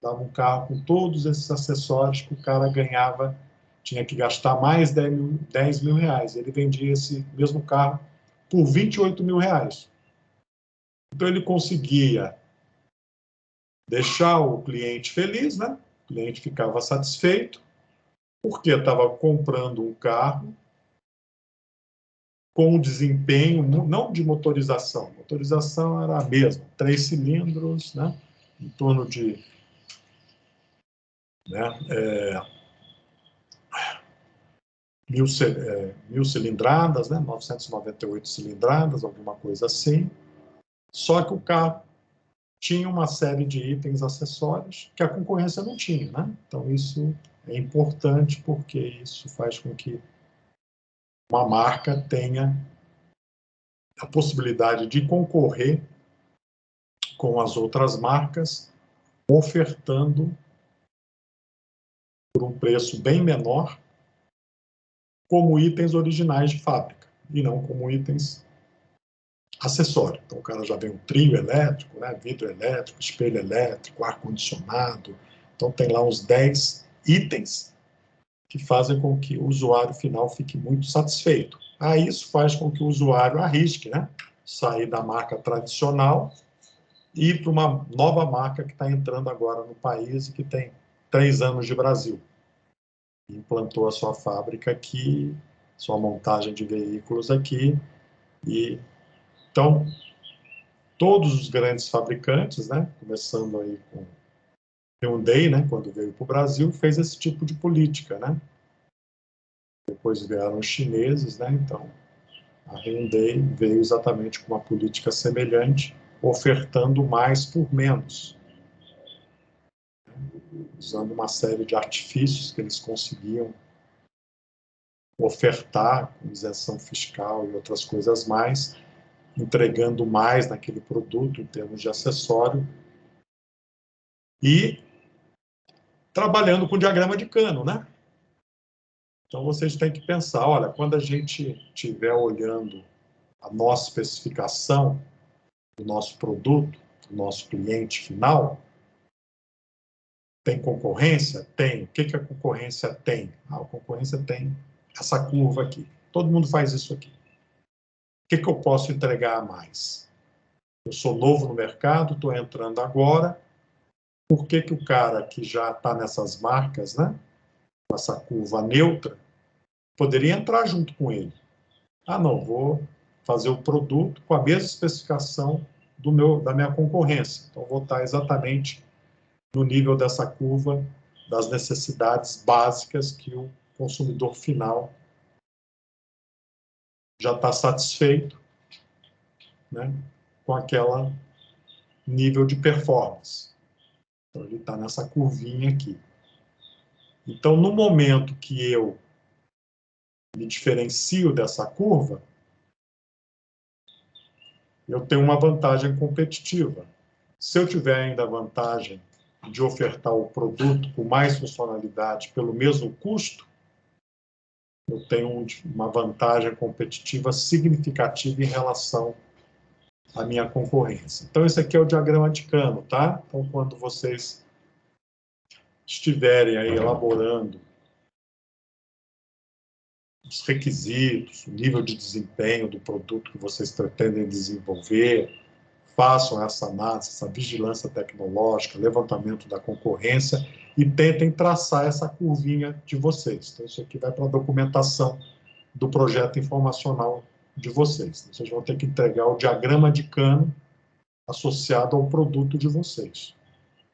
Dava um carro com todos esses acessórios que o cara ganhava, tinha que gastar mais R$ 10.000. Ele vendia esse mesmo carro por R$ 28.000. Então ele conseguia deixar o cliente feliz, né? O cliente ficava satisfeito, porque estava comprando um carro com um desempenho, não de motorização. Motorização era a mesma, 3 cilindros, né? Em torno de, né, 1.000 cilindradas, né? 998 cilindradas, alguma coisa assim. Só que o carro tinha uma série de itens acessórios que a concorrência não tinha, né? Então isso é importante porque isso faz com que uma marca tenha a possibilidade de concorrer com as outras marcas, ofertando por um preço bem menor, como itens originais de fábrica, e não como itens acessórios. Então o cara já vem um trio elétrico, né? Vidro elétrico, espelho elétrico, ar-condicionado. Então tem lá uns 10 itens que fazem com que o usuário final fique muito satisfeito. Aí isso faz com que o usuário arrisque, né? Sair da marca tradicional e ir para uma nova marca que está entrando agora no país e que tem 3 anos de Brasil. implantou a sua fábrica aqui, sua montagem de veículos aqui. E então, todos os grandes fabricantes, né, começando aí com Hyundai, né, quando veio para o Brasil, fez esse tipo de política, né? Depois vieram os chineses, né? Então, a Hyundai veio exatamente com uma política semelhante, ofertando mais por menos, usando uma série de artifícios que eles conseguiam ofertar, com isenção fiscal e outras coisas mais, entregando mais naquele produto em termos de acessório e trabalhando com diagrama de Cano, né? Então vocês têm que pensar, olha, quando a gente estiver olhando a nossa especificação do nosso produto, do nosso cliente final, tem concorrência? Tem. O que a concorrência tem? A concorrência tem essa curva aqui. Todo mundo faz isso aqui. O que eu posso entregar a mais? Eu sou novo no mercado, estou entrando agora. Por que o cara que já está nessas marcas, né, com essa curva neutra, poderia entrar junto com ele? Ah, não, vou fazer o produto com a mesma especificação da minha concorrência. Então, vou estar exatamente no nível dessa curva das necessidades básicas que o consumidor final já está satisfeito, né, com aquele nível de performance. Então, ele está nessa curvinha aqui. Então, no momento que eu me diferencio dessa curva, eu tenho uma vantagem competitiva. Se eu tiver ainda a vantagem de ofertar o produto com mais funcionalidade pelo mesmo custo, eu tenho uma vantagem competitiva significativa em relação à minha concorrência. Então, esse aqui é o diagrama de Cano, tá? Então, quando vocês estiverem aí elaborando os requisitos, o nível de desempenho do produto que vocês pretendem desenvolver, façam essa análise, essa vigilância tecnológica, levantamento da concorrência e tentem traçar essa curvinha de vocês. Então, isso aqui vai para a documentação do projeto informacional de vocês. Vocês vão ter que entregar o diagrama de Cano associado ao produto de vocês.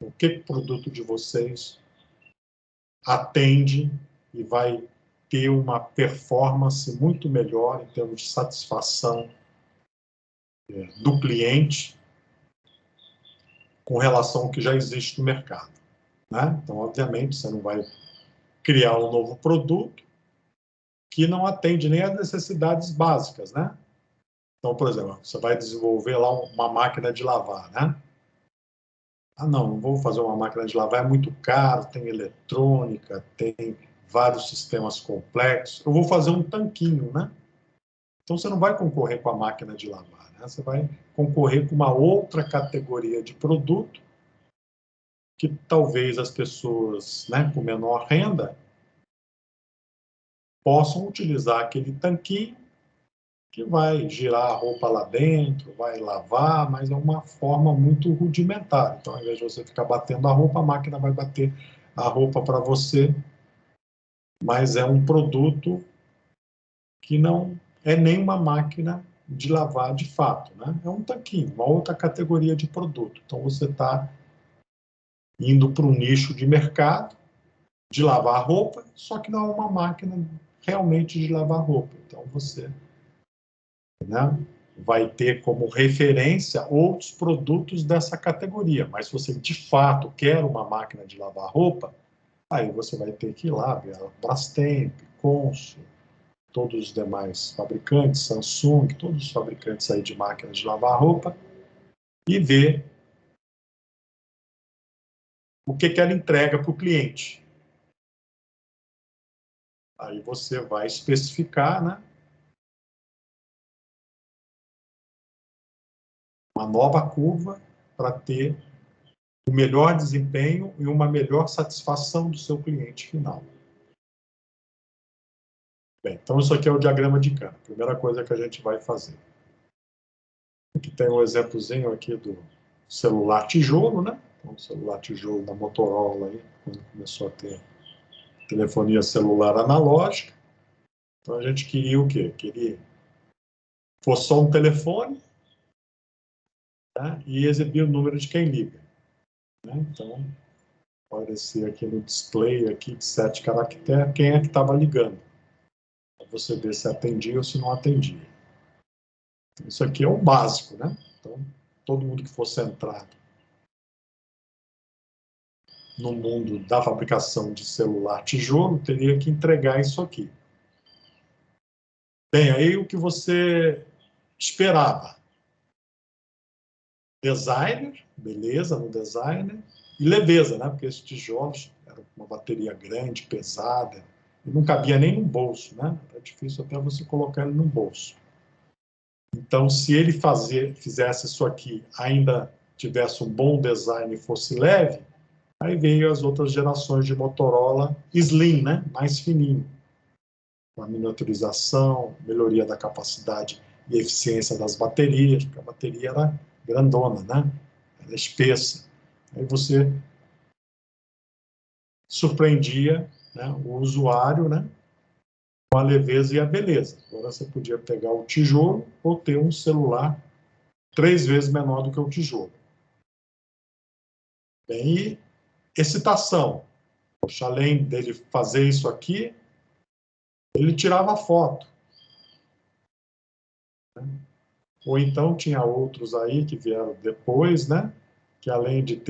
O que o produto de vocês atende e vai ter uma performance muito melhor em termos de satisfação do cliente com relação ao que já existe no mercado, né? Então, obviamente, você não vai criar um novo produto que não atende nem às necessidades básicas, né? Então, por exemplo, você vai desenvolver lá uma máquina de lavar, né? Ah, não vou fazer uma máquina de lavar, é muito caro, tem eletrônica, tem vários sistemas complexos. Eu vou fazer um tanquinho, né? Então, você não vai concorrer com a máquina de lavar, né? Você vai concorrer com uma outra categoria de produto que talvez as pessoas, né, com menor renda possam utilizar aquele tanquinho que vai girar a roupa lá dentro, vai lavar, mas é uma forma muito rudimentar. Então, ao invés de você ficar batendo a roupa, a máquina vai bater a roupa para você, mas é um produto que não é nem uma máquina de lavar de fato, né? É um tanquinho, uma outra categoria de produto. Então, você está indo para um nicho de mercado de lavar roupa, só que não é uma máquina realmente de lavar roupa. Então, você, né, vai ter como referência outros produtos dessa categoria. Mas se você de fato quer uma máquina de lavar roupa, aí você vai ter que ir lá ver a Brastemp, Consul, todos os demais fabricantes, Samsung, todos os fabricantes aí de máquinas de lavar roupa, e ver o que ela entrega para o cliente. Aí você vai especificar, né, uma nova curva para ter o melhor desempenho e uma melhor satisfação do seu cliente final. Bem, então isso aqui é o diagrama de Cano, a primeira coisa que a gente vai fazer. Aqui tem um exemplozinho aqui do celular tijolo, né? Então, o celular tijolo da Motorola aí, quando começou a ter telefonia celular analógica. Então, a gente queria o quê? Queria fosse só um telefone, tá? E exibir o número de quem liga, né? Então, aparecer aqui no display aqui de 7 caracteres quem é que estava ligando. Para você ver se atendia ou se não atendia. Isso aqui é o básico, né? Então, todo mundo que fosse entrar no mundo da fabricação de celular tijolo teria que entregar isso aqui. Bem, aí o que você esperava? Designer, beleza no designer, e leveza, né? Porque esses tijolos eram uma bateria grande, pesada, e não cabia nem no bolso, né? Era difícil até você colocar ele no bolso. Então, se ele fizesse isso aqui, ainda tivesse um bom design e fosse leve, aí veio as outras gerações de Motorola Slim, né? Mais fininho. Com a miniaturização, melhoria da capacidade e eficiência das baterias, porque a bateria era grandona, né? Era espessa. Aí você surpreendia, né, o usuário, né, com a leveza e a beleza. Agora você podia pegar o tijolo ou ter um celular 3 vezes menor do que o tijolo. Bem, e excitação. Poxa, além dele fazer isso aqui, ele tirava foto. Né? Ou então tinha outros aí que vieram depois, né? Que além de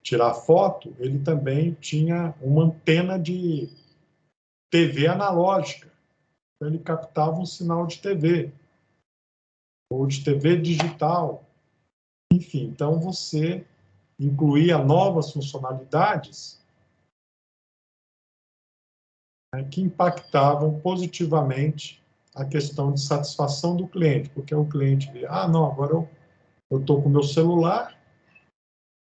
tirar foto, ele também tinha uma antena de TV analógica. Então ele captava um sinal de TV, ou de TV digital. Enfim, então você incluía novas funcionalidades, né, que impactavam positivamente a questão de satisfação do cliente, porque o cliente vê, não, agora eu estou com o meu celular,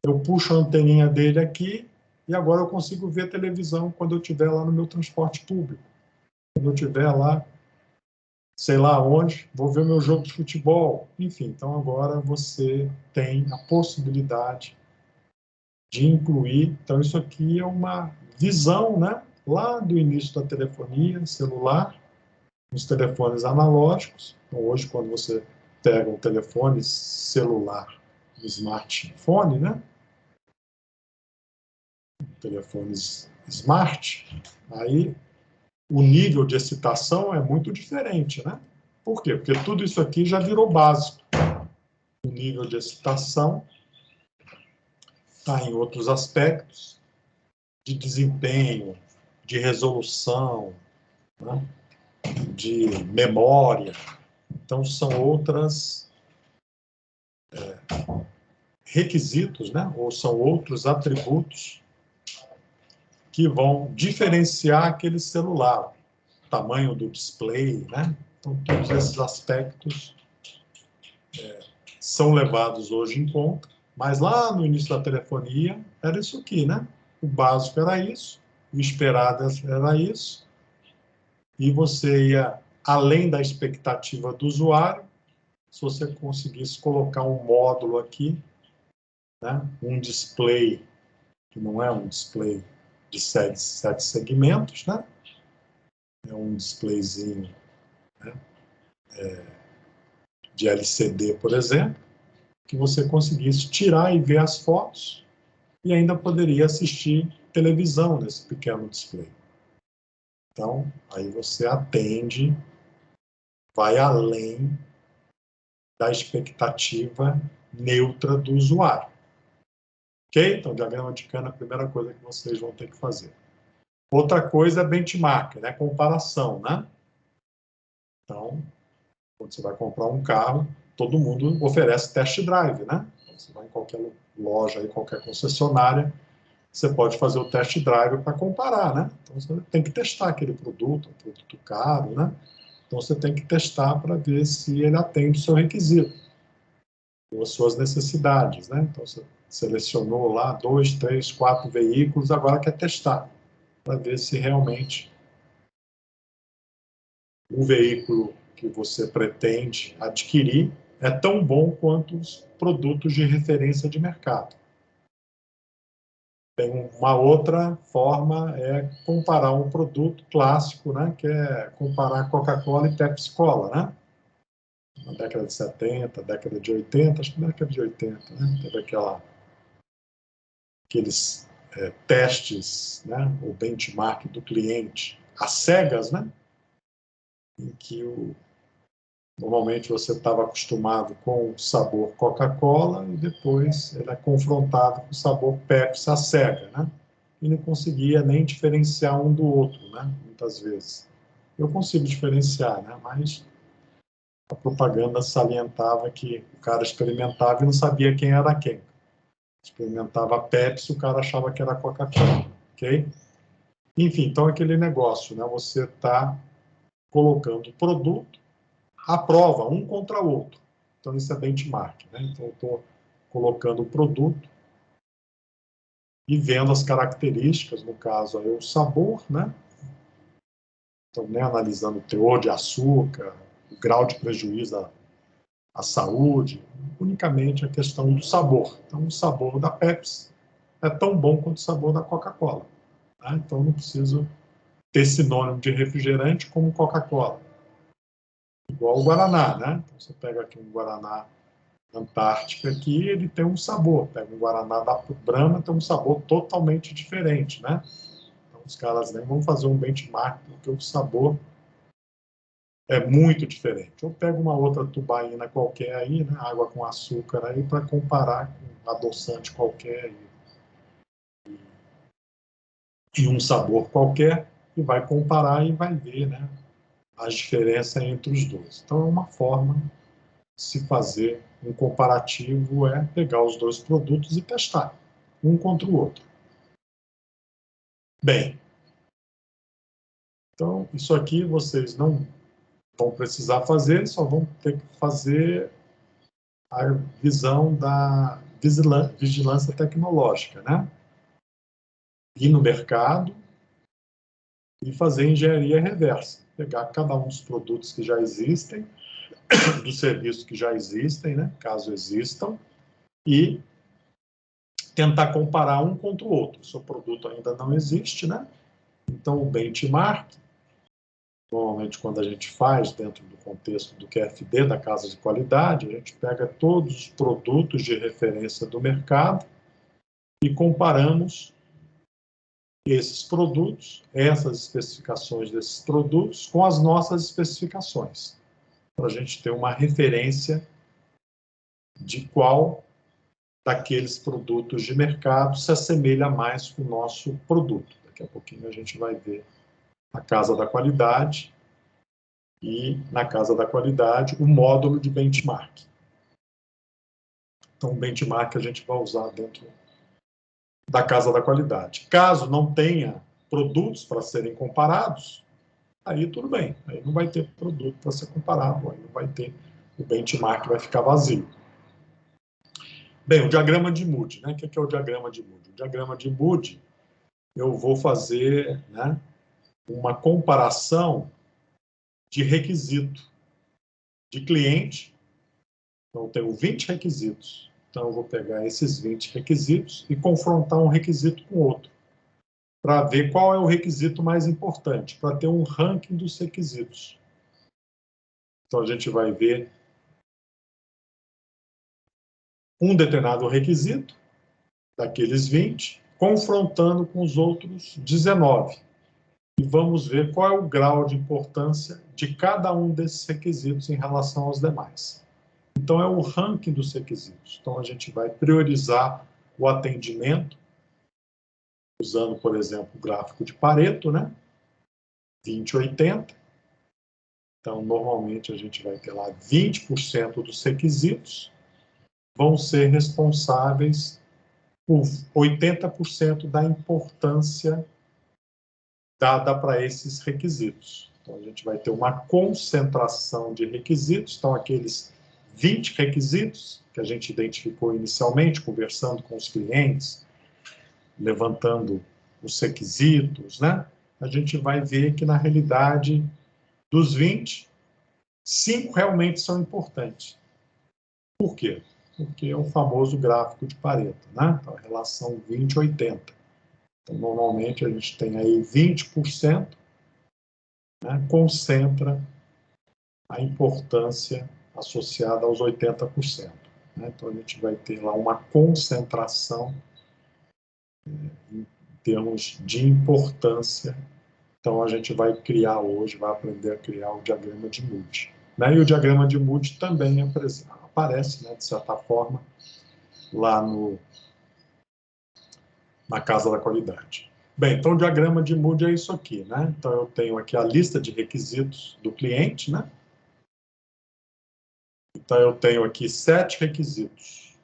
eu puxo a anteninha dele aqui e agora eu consigo ver televisão quando eu estiver lá no meu transporte público. Quando eu estiver lá, sei lá onde, vou ver o meu jogo de futebol. Enfim, então agora você tem a possibilidade de incluir. Então, isso aqui é uma visão, né, lá do início da telefonia celular, os telefones analógicos. Então, hoje, quando você pega um telefone celular, um smartphone, né, telefones smart, aí o nível de excitação é muito diferente, né? Por quê? Porque tudo isso aqui já virou básico. O nível de excitação está em outros aspectos, de desempenho, de resolução, né? De memória. Então, são outros requisitos, né? Ou são outros atributos que vão diferenciar aquele celular. O tamanho do display, né? Então, todos esses aspectos são levados hoje em conta, mas lá no início da telefonia era isso aqui, né? O básico era isso, o esperado era isso, e você ia além da expectativa do usuário, se você conseguisse colocar um módulo aqui, né? Um display, que não é um display de 7 segmentos, né? É um displayzinho, né? De LCD, por exemplo, que você conseguisse tirar e ver as fotos e ainda poderia assistir televisão nesse pequeno display. Então, aí você atende, vai além da expectativa neutra do usuário. Ok? Então, diagrama de Cannes é a primeira coisa que vocês vão ter que fazer. Outra coisa é benchmark, né? Comparação, né? Então, quando você vai comprar um carro, todo mundo oferece test drive, né? Então, você vai em qualquer loja, em qualquer concessionária, você pode fazer o test drive para comparar, né? Então, você tem que testar aquele produto, um produto caro, né? Então, você tem que testar para ver se ele atende o seu requisito, ou as suas necessidades, né? Então, você selecionou lá 2, 3, 4 veículos, agora quer testar, para ver se realmente o veículo que você pretende adquirir é tão bom quanto os produtos de referência de mercado. Tem uma outra forma, é comparar um produto clássico, né, que é comparar Coca-Cola e Pepsi-Cola, né? Na década de 70, década de 80, acho que na década de 80, né? Teve aqueles testes, né, o benchmark do cliente às cegas, né? Em que normalmente você estava acostumado com o sabor Coca-Cola e depois ele é confrontado com o sabor Pepsi à cega, né? E não conseguia nem diferenciar um do outro, né? Muitas vezes. Eu consigo diferenciar, né? Mas a propaganda salientava que o cara experimentava e não sabia quem era quem. Experimentava a Pepsi, o cara achava que era Coca-Cola, ok? Enfim, então aquele negócio, né? Você está colocando o produto à prova, um contra o outro. Então, isso é benchmark, né? Então, eu estou colocando o produto e vendo as características, no caso, aí, o sabor, né? Então, né, analisando o teor de açúcar, o grau de prejuízo à saúde, unicamente a questão do sabor. Então, o sabor da Pepsi é tão bom quanto o sabor da Coca-Cola. Tá? Então, eu não preciso ter sinônimo de refrigerante como Coca-Cola. Igual o Guaraná, né? Então, você pega aqui um Guaraná Antártica aqui, ele tem um sabor. Pega um Guaraná da Brahma, tem um sabor totalmente diferente, né? Então, os caras nem vão fazer um benchmark, porque o sabor é muito diferente. Ou pega uma outra tubaína qualquer aí, né? Água com açúcar aí, para comparar com um adoçante qualquer e um sabor qualquer, e vai comparar e vai ver, né? A diferença entre os dois. Então, é uma forma de se fazer um comparativo, é pegar os dois produtos e testar, um contra o outro. Bem, então, isso aqui vocês não vão precisar fazer, só vão ter que fazer a visão da vigilância tecnológica, né? Ir no mercado e fazer engenharia reversa. Pegar cada um dos produtos que já existem, dos serviços que já existem, né? Caso existam, e tentar comparar um contra o outro. O seu produto ainda não existe, né? Então, o benchmark, normalmente quando a gente faz dentro do contexto do QFD, da casa de qualidade, a gente pega todos os produtos de referência do mercado e comparamos esses produtos, essas especificações desses produtos, com as nossas especificações, para a gente ter uma referência de qual daqueles produtos de mercado se assemelha mais com o nosso produto. Daqui a pouquinho a gente vai ver a casa da qualidade e, na casa da qualidade, o módulo de benchmark. Então, o benchmark a gente vai usar dentro da casa da qualidade. Caso não tenha produtos para serem comparados, aí tudo bem, aí não vai ter produto para ser comparado, aí não vai ter, o benchmark vai ficar vazio. Bem, o diagrama de Moody, né? O que é o diagrama de Moody? O diagrama de Moody, eu vou fazer, né, uma comparação de requisito de cliente. Então, eu tenho 20 requisitos. Então, eu vou pegar esses 20 requisitos e confrontar um requisito com outro, para ver qual é o requisito mais importante, para ter um ranking dos requisitos. Então, a gente vai ver um determinado requisito, daqueles 20, confrontando com os outros 19. E vamos ver qual é o grau de importância de cada um desses requisitos em relação aos demais. Então, é o ranking dos requisitos. Então, a gente vai priorizar o atendimento, usando, por exemplo, o gráfico de Pareto, né? 20-80. Então, normalmente, a gente vai ter lá 20% dos requisitos vão ser responsáveis por 80% da importância dada para esses requisitos. Então, a gente vai ter uma concentração de requisitos, então, aqueles 20 requisitos que a gente identificou inicialmente, conversando com os clientes, levantando os requisitos, né? A gente vai ver que, na realidade, dos 20, 5 realmente são importantes. Por quê? Porque é o famoso gráfico de Pareto, né? Então, a relação 20-80. Então, normalmente, a gente tem aí 20%, né, concentra a importância associada aos 80%. Né? Então, a gente vai ter lá uma concentração em termos de importância. Então, a gente vai criar hoje, vai aprender a criar o diagrama de Moody. Né? E o diagrama de Moody também aparece, né, de certa forma, lá na Casa da Qualidade. Bem, então o diagrama de Moody é isso aqui, né? Então eu tenho aqui a lista de requisitos do cliente, né? Então eu tenho aqui 7 requisitos.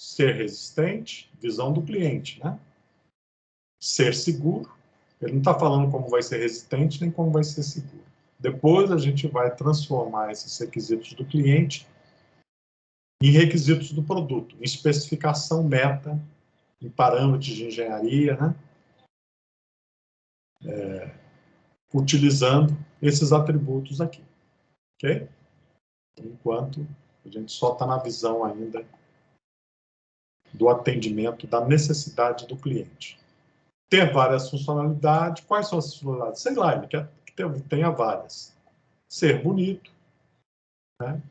Ser resistente, visão do cliente, né? Ser seguro. Ele não está falando como vai ser resistente nem como vai ser seguro. Depois a gente vai transformar esses requisitos do cliente em requisitos do produto, em especificação meta, em parâmetros de engenharia, né? Utilizando esses atributos aqui, ok? Enquanto a gente só está na visão ainda do atendimento da necessidade do cliente. Ter várias funcionalidades. Quais são as funcionalidades? Sei lá, ele quer que tenha várias. Ser bonito, né?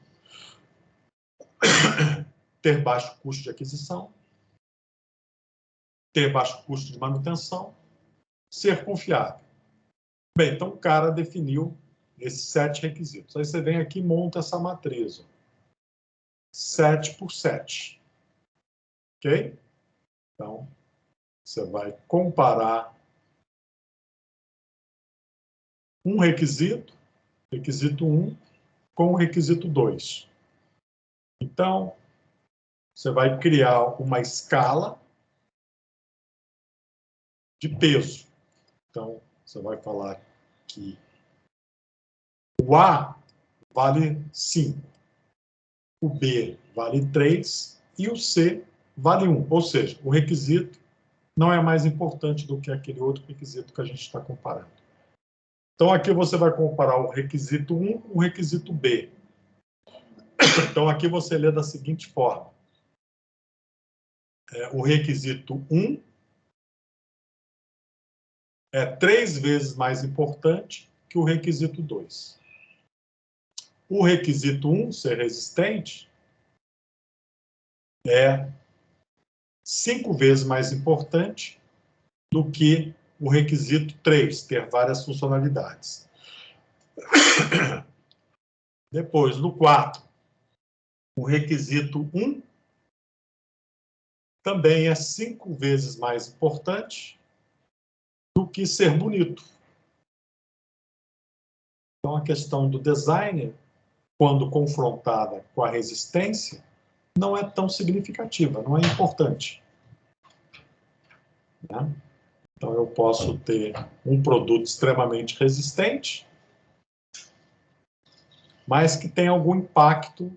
Ter baixo custo de aquisição, ter baixo custo de manutenção, ser confiável. Bem, então o cara definiu esses 7 requisitos. Aí você vem aqui e monta essa matriz. Ó. 7 por 7. Ok? Então, você vai comparar um requisito, requisito 1, com o requisito 2. Então, você vai criar uma escala de peso. Então, você vai falar que o A vale 5, o B vale 3 e o C vale 1. Ou seja, o requisito não é mais importante do que aquele outro requisito que a gente está comparando. Então, aqui você vai comparar o requisito 1 com o requisito B. Então, aqui você lê da seguinte forma. O requisito 1 é 3 vezes mais importante que o requisito 2. O requisito 1, ser resistente, é 5 vezes mais importante do que o requisito 3, ter várias funcionalidades. Depois, no 4, o requisito 1 também é 5 vezes mais importante do que ser bonito. Então, a questão do designer, quando confrontada com a resistência, não é tão significativa, não é importante. Né? Então, eu posso ter um produto extremamente resistente, mas que tem algum impacto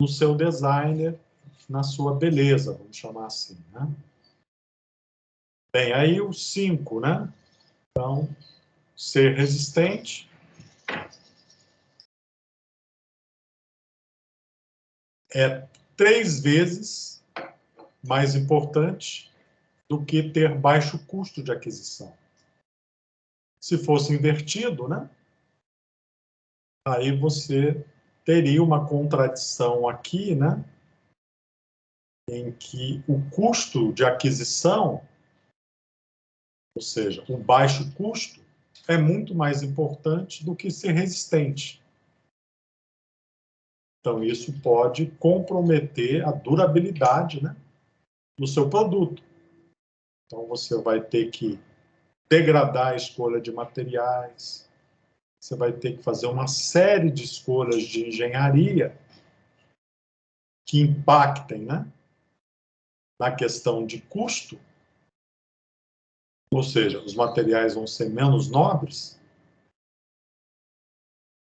no seu designer, na sua beleza, vamos chamar assim. Né? Bem, aí o 5, né? Então, ser resistente é 3 vezes mais importante do que ter baixo custo de aquisição. Se fosse invertido, né? Aí você teria uma contradição aqui, né? Em que o custo de aquisição, ou seja, o baixo custo, é muito mais importante do que ser resistente. Então, isso pode comprometer a durabilidade, né, do seu produto. Então, você vai ter que degradar a escolha de materiais, você vai ter que fazer uma série de escolhas de engenharia que impactem, né, na questão de custo, ou seja, os materiais vão ser menos nobres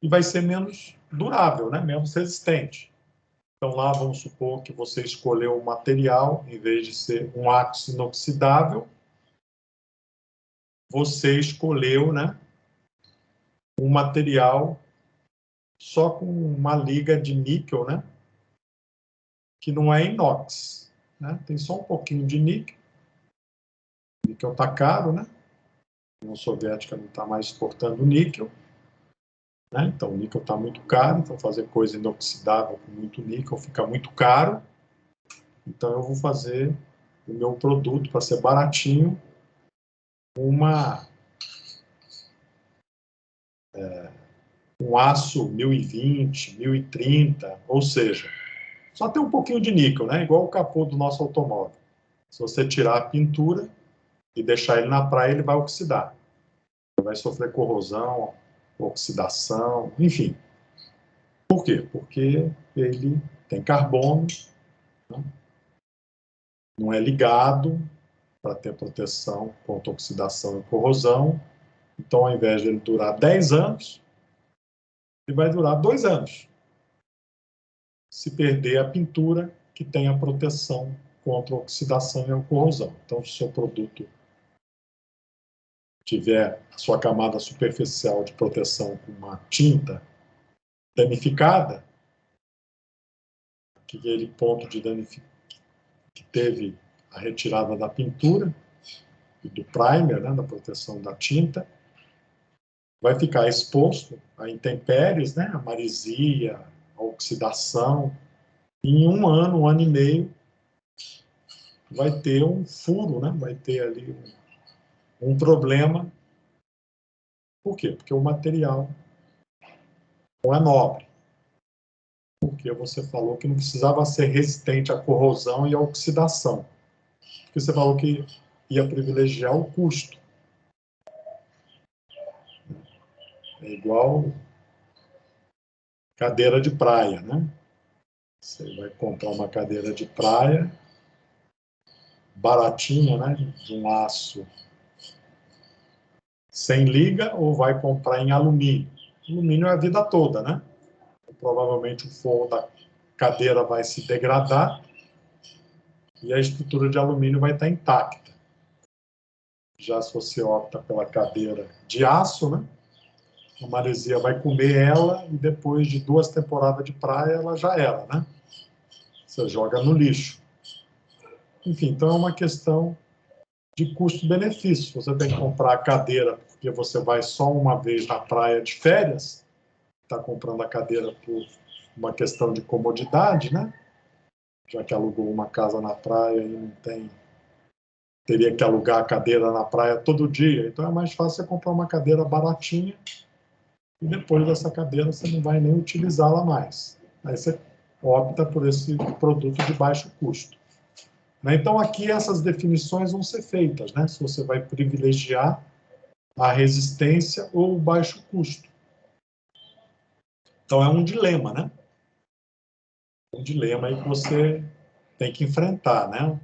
e vai ser menos durável, né, menos resistente. Então, lá, vamos supor que você escolheu um material, em vez de ser um aço inoxidável, você escolheu, né, um material só com uma liga de níquel, né, que não é inox. Né? Tem só um pouquinho de níquel, níquel está caro, né? A União Soviética não está mais exportando níquel, né? Então o níquel está muito caro, então fazer coisa inoxidável com muito níquel fica muito caro. Então eu vou fazer o meu produto para ser baratinho, um aço 1020, 1030, ou seja, só tem um pouquinho de níquel, né? Igual o capô do nosso automóvel. Se você tirar a pintura e deixar ele na praia, ele vai oxidar. Vai sofrer corrosão, oxidação, enfim. Por quê? Porque ele tem carbono, né? Não é ligado para ter proteção contra oxidação e corrosão. Então, ao invés de ele durar 10 anos, ele vai durar 2 anos. Se perder a pintura, que tem a proteção contra a oxidação e a corrosão. Então, se o seu produto tiver a sua camada superficial de proteção com uma tinta danificada, aquele ponto de danificação que teve a retirada da pintura e do primer, né, da proteção da tinta, vai ficar exposto a intempéries, né, a marisia, a oxidação. E em um ano e meio, vai ter um furo, né, vai ter ali um problema. Por quê? Porque o material não é nobre. Porque você falou que não precisava ser resistente à corrosão e à oxidação. Porque você falou que ia privilegiar o custo. É igual cadeira de praia, né? Você vai comprar uma cadeira de praia baratinha, né? De um aço sem liga, ou vai comprar em alumínio. Alumínio é a vida toda, né? Provavelmente o forro da cadeira vai se degradar e a estrutura de alumínio vai estar intacta. Já se você opta pela cadeira de aço, né? A maresia vai comer ela e depois de 2 temporadas de praia ela já era, né? Você joga no lixo. Enfim, então é uma questão de custo-benefício. Você tem que comprar a cadeira porque você vai só uma vez na praia de férias, está comprando a cadeira por uma questão de comodidade, né? Já que alugou uma casa na praia e não tem, teria que alugar a cadeira na praia todo dia. Então é mais fácil você comprar uma cadeira baratinha e depois dessa cadeira você não vai nem utilizá-la mais. Aí você opta por esse produto de baixo custo. Então aqui essas definições vão ser feitas, né? Se você vai privilegiar a resistência ou o baixo custo. Então é um dilema, né? Um dilema aí que você tem que enfrentar, né?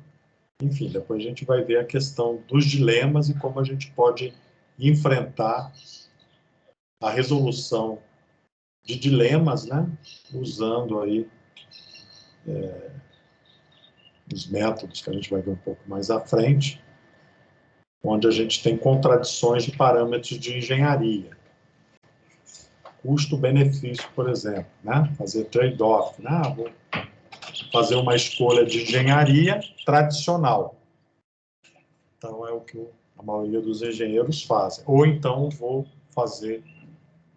Enfim, depois a gente vai ver a questão dos dilemas e como a gente pode enfrentar a resolução de dilemas, né? Usando aí os métodos que a gente vai ver um pouco mais à frente, onde a gente tem contradições de parâmetros de engenharia. Custo-benefício, por exemplo, né? Fazer trade-off, né? Vou fazer uma escolha de engenharia tradicional. Então, é o que a maioria dos engenheiros fazem. Ou então, vou fazer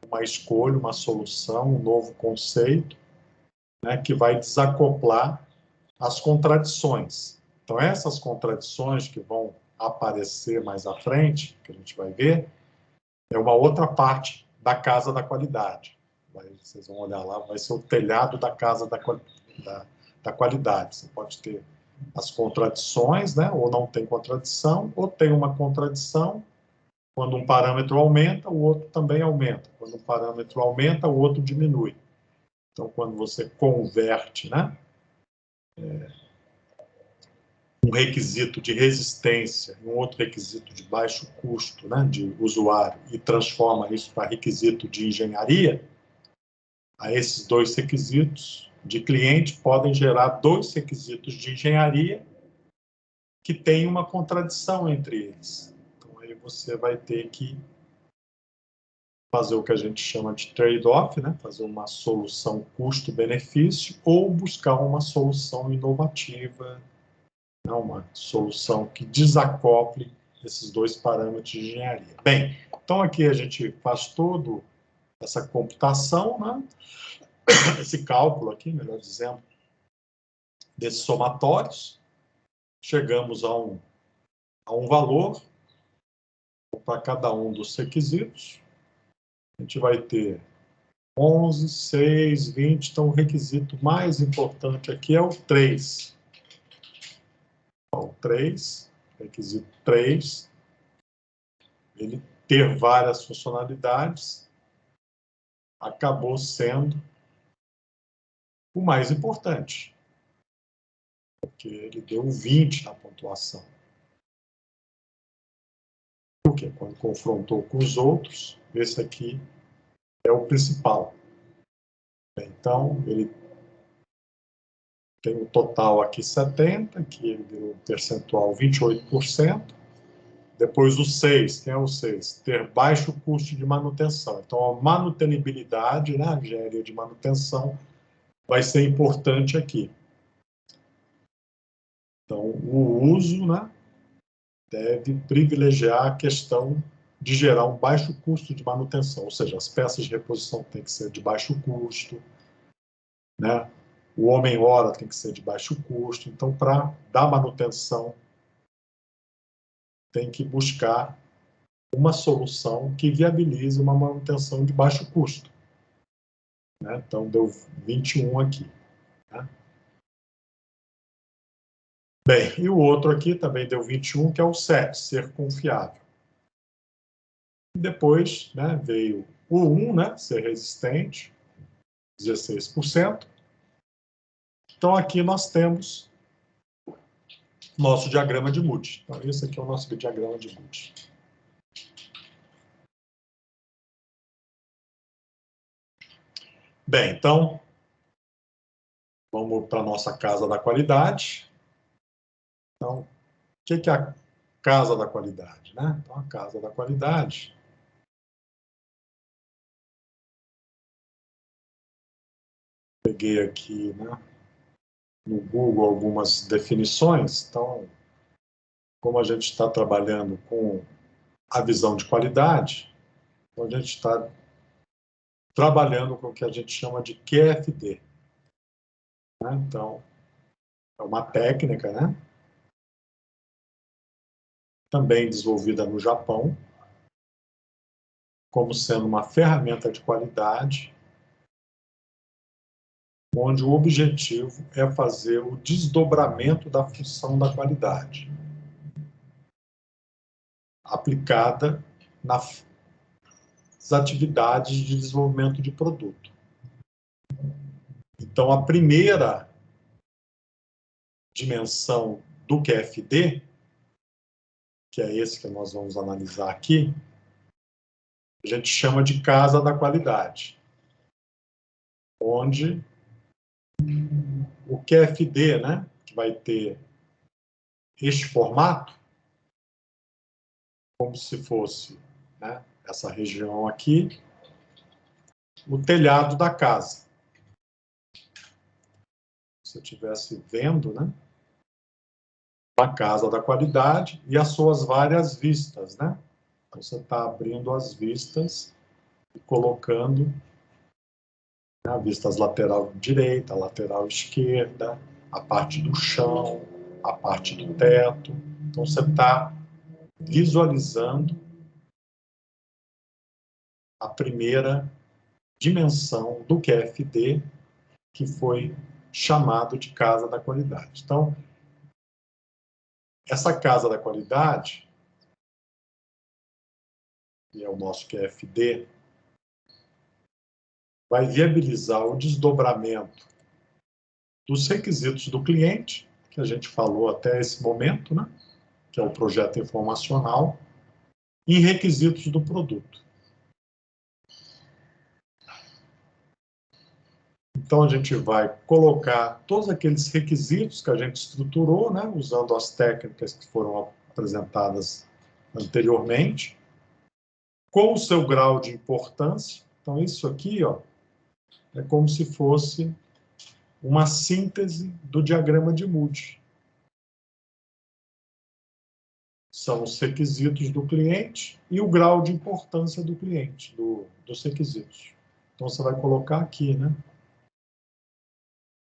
uma escolha, uma solução, um novo conceito, né, que vai desacoplar as contradições. Então, essas contradições que vão aparecer mais à frente, que a gente vai ver, é uma outra parte da casa da qualidade. Vocês vão olhar lá, vai ser o telhado da casa da qualidade. Você pode ter as contradições, né? Ou não tem contradição, ou tem uma contradição. Quando um parâmetro aumenta, o outro também aumenta. Quando um parâmetro aumenta, o outro diminui. Então, quando você converte, né, um requisito de resistência em um outro requisito de baixo custo, né, de usuário, e transforma isso para requisito de engenharia, a esses 2 requisitos de cliente podem gerar 2 requisitos de engenharia que têm uma contradição entre eles. Então, aí você vai ter que fazer o que a gente chama de trade-off, né? Fazer uma solução custo-benefício ou buscar uma solução inovativa, né? Uma solução que desacople esses dois parâmetros de engenharia. Bem, então aqui a gente faz toda essa computação, né? Esse cálculo aqui, melhor dizendo, desses somatórios, chegamos a um valor para cada um dos requisitos. A gente vai ter 11, 6, 20, então o requisito mais importante aqui é o 3. Então, 3, requisito 3, ele ter várias funcionalidades, acabou sendo o mais importante, porque ele deu 20 na pontuação. Porque quando confrontou com os outros, esse aqui é o principal. Então, ele tem o total aqui 70, que ele deu um percentual 28%. Depois o 6, quem é o 6? Ter baixo custo de manutenção. Então, a manutenibilidade, né, a engenharia de manutenção, vai ser importante aqui. Então, o uso, né, deve privilegiar a questão de gerar um baixo custo de manutenção, ou seja, as peças de reposição têm que ser de baixo custo, né? O homem-hora tem que ser de baixo custo. Então, para dar manutenção, tem que buscar uma solução que viabilize uma manutenção de baixo custo. Né? Então, deu 21 aqui. Né? Bem, e o outro aqui também deu 21, que é o 7, ser confiável. E depois, né, veio o 1, né, ser resistente, 16%. Então, aqui nós temos nosso diagrama de Moody. Então, esse aqui é o nosso diagrama de Moody. Bem, então, vamos para a nossa casa da qualidade. Então, o que é a casa da qualidade? Né? Então, a casa da qualidade peguei aqui, né, no Google algumas definições. Então, como a gente está trabalhando com a visão de qualidade, então a gente está trabalhando com o que a gente chama de QFD. Né? Então, é uma técnica, né, também desenvolvida no Japão, como sendo uma ferramenta de qualidade, onde o objetivo é fazer o desdobramento da função da qualidade, aplicada nas atividades de desenvolvimento de produto. Então, a primeira dimensão do QFD, que é esse que nós vamos analisar aqui, a gente chama de casa da qualidade, onde o QFD, né, que vai ter este formato, como se fosse, né, essa região aqui, o telhado da casa. Se você estivesse vendo, né, a casa da qualidade e as suas várias vistas, né? Então, você está abrindo as vistas e colocando, né, a vista lateral direita, lateral esquerda, a parte do chão, a parte do teto. Então, você está visualizando a primeira dimensão do QFD, que foi chamado de casa da qualidade. Então, essa casa da qualidade, que é o nosso QFD, vai viabilizar o desdobramento dos requisitos do cliente, que a gente falou até esse momento, né? Que é o projeto informacional, em requisitos do produto. Então, a gente vai colocar todos aqueles requisitos que a gente estruturou, né? Usando as técnicas que foram apresentadas anteriormente, com o seu grau de importância. Então, isso aqui, ó, é como se fosse uma síntese do diagrama de Moody. são os requisitos do cliente e o grau de importância do cliente, dos requisitos. Então, você vai colocar aqui, né?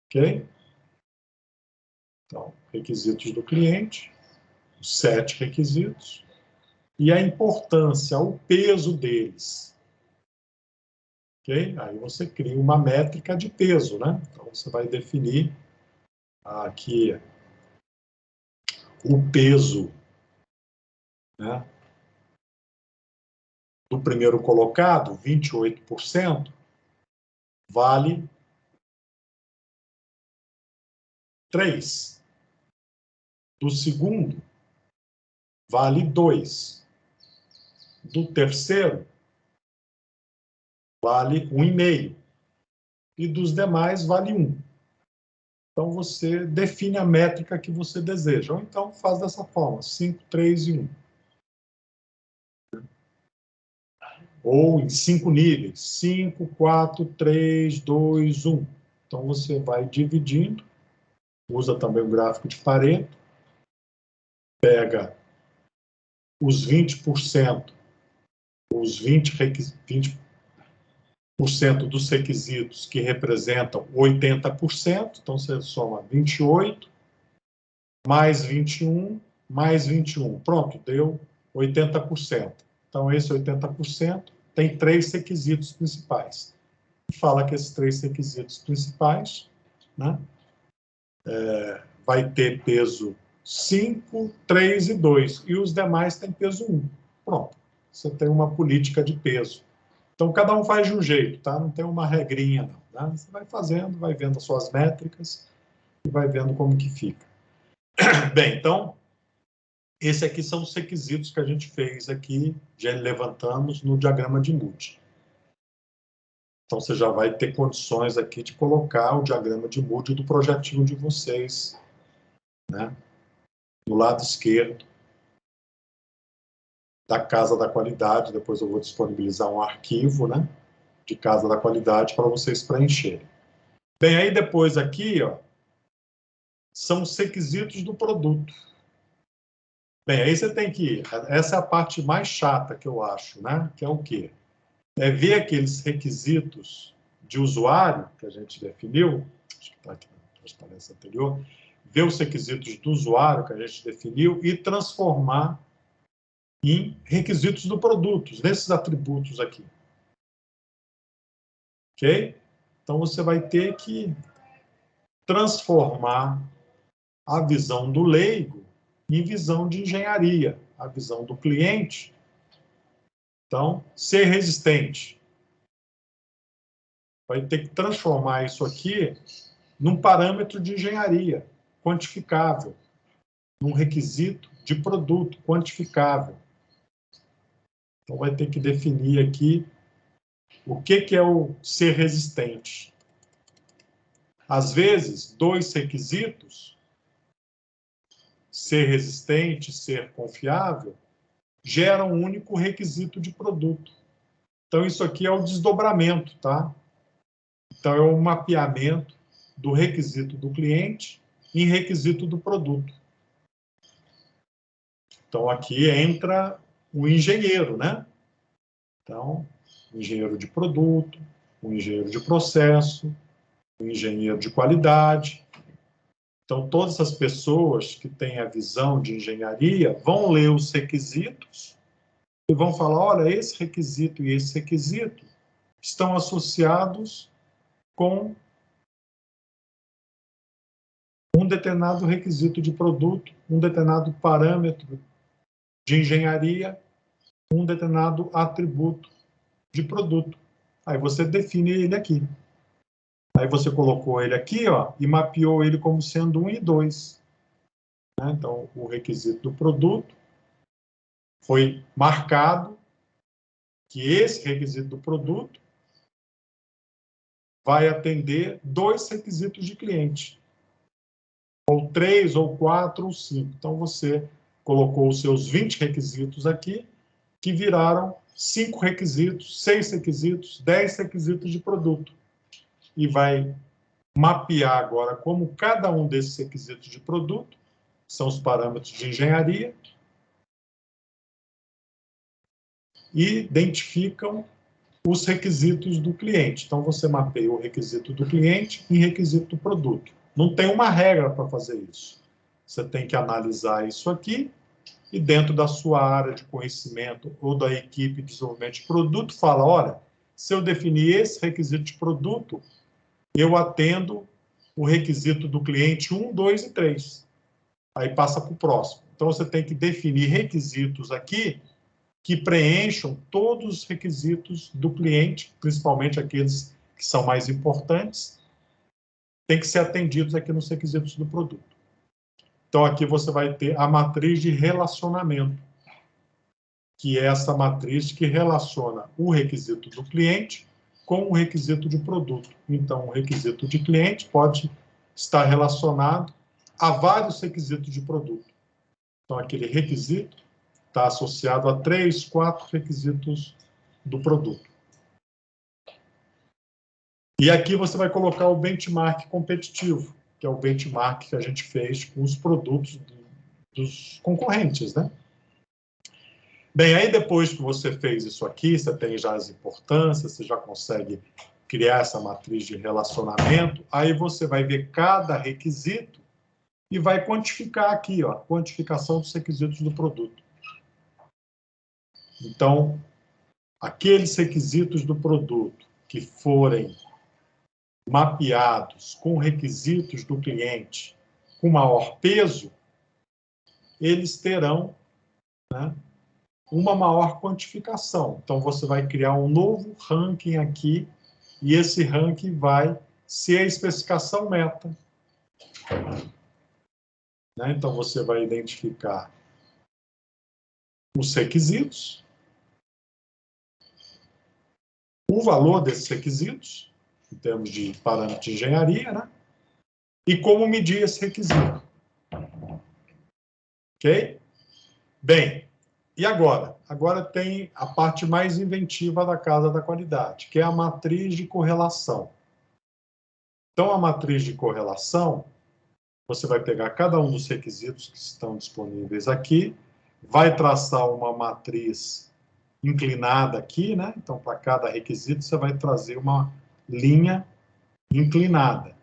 Ok? Então, requisitos do cliente, os 7 requisitos, e a importância, o peso deles. Ok? Aí você cria uma métrica de peso, né? Então, você vai definir aqui o peso, né, do primeiro colocado, 28%, vale 3. Do segundo, vale 2. Do terceiro, vale 1,5. E dos demais, vale 1. Então, você define a métrica que você deseja. Ou então, faz dessa forma, 5, 3 e 1. Ou em 5 níveis, 5, 4, 3, 2, 1. Então, você vai dividindo, usa também o gráfico de Pareto, pega os 20%, os 20% dos requisitos que representam 80%, então você soma 28, mais 21, mais 21. Pronto, deu 80%. Então, esse 80% tem 3 requisitos principais. Fala que esses 3 requisitos principais, né, vai ter peso 5, 3 e 2, e os demais têm peso 1. Pronto, você tem uma política de peso. Então, cada um faz de um jeito, tá? Não tem uma regrinha, não. Né? Você vai fazendo, vai vendo as suas métricas e vai vendo como que fica. Bem, então, esses aqui são os requisitos que a gente fez aqui, já levantamos no diagrama de Moody. Então, você já vai ter condições aqui de colocar o diagrama de Moody do projetinho de vocês, né, do lado esquerdo da Casa da Qualidade. Depois eu vou disponibilizar um arquivo, né, de Casa da Qualidade para vocês preencherem. Bem, aí depois aqui, ó, são os requisitos do produto. Bem, aí você tem que... Essa é a parte mais chata que eu acho, né? Que é o quê? É ver aqueles requisitos de usuário que a gente definiu, acho que está aqui na transparência anterior, ver os requisitos do usuário que a gente definiu e transformar em requisitos do produto, nesses atributos aqui. Ok? Então, você vai ter que transformar a visão do leigo em visão de engenharia, a visão do cliente. Então, ser resistente. Vai ter que transformar isso aqui num parâmetro de engenharia quantificável, num requisito de produto quantificável. Então, vai ter que definir aqui o que é o ser resistente. Às vezes, 2 requisitos, ser resistente, ser confiável, geram um único requisito de produto. Então, isso aqui é o desdobramento, tá? Então, é o mapeamento do requisito do cliente em requisito do produto. Então, aqui entra o engenheiro, né? Então, o engenheiro de produto, o engenheiro de processo, o engenheiro de qualidade. Então, todas as pessoas que têm a visão de engenharia vão ler os requisitos e vão falar, olha, esse requisito e esse requisito estão associados com um determinado requisito de produto, um determinado parâmetro de engenharia, um determinado atributo de produto. Aí você define ele aqui. Aí você colocou ele aqui, ó, e mapeou ele como sendo 1 e 2. Né? Então, o requisito do produto foi marcado que esse requisito do produto vai atender 2 requisitos de cliente. Ou 3, ou 4, ou 5. Então, você colocou os seus 20 requisitos aqui, que viraram 5 requisitos, 6 requisitos, 10 requisitos de produto. E vai mapear agora como cada um desses requisitos de produto são os parâmetros de engenharia, e identificam os requisitos do cliente. Então, você mapeia o requisito do cliente e requisito do produto. Não tem uma regra para fazer isso. Você tem que analisar isso aqui e dentro da sua área de conhecimento ou da equipe de desenvolvimento de produto, fala, olha, se eu definir esse requisito de produto, eu atendo o requisito do cliente 1, 2 e 3. Aí passa para o próximo. Então, você tem que definir requisitos aqui que preencham todos os requisitos do cliente, principalmente aqueles que são mais importantes, tem que ser atendidos aqui nos requisitos do produto. Então, aqui você vai ter a matriz de relacionamento, que é essa matriz que relaciona o requisito do cliente com o requisito de produto. Então, o requisito de cliente pode estar relacionado a vários requisitos de produto. Então, aquele requisito está associado a 3, 4 requisitos do produto. E aqui você vai colocar o benchmark competitivo, que é o benchmark que a gente fez com os produtos dos concorrentes, né? Bem, aí depois que você fez isso aqui, você tem já as importâncias, você já consegue criar essa matriz de relacionamento, aí você vai ver cada requisito e vai quantificar aqui, ó, quantificação dos requisitos do produto. Então, aqueles requisitos do produto que forem mapeados com requisitos do cliente com maior peso, eles terão, né, uma maior quantificação. Então, você vai criar um novo ranking aqui, e esse ranking vai ser a especificação meta. Né? Então, você vai identificar os requisitos, o valor desses requisitos, em termos de parâmetro de engenharia, né? E como medir esse requisito. Ok? Bem, e agora? Agora tem a parte mais inventiva da casa da qualidade, que é a matriz de correlação. Então, a matriz de correlação, você vai pegar cada um dos requisitos que estão disponíveis aqui, vai traçar uma matriz inclinada aqui, né? Então, para cada requisito, você vai trazer uma linha inclinada.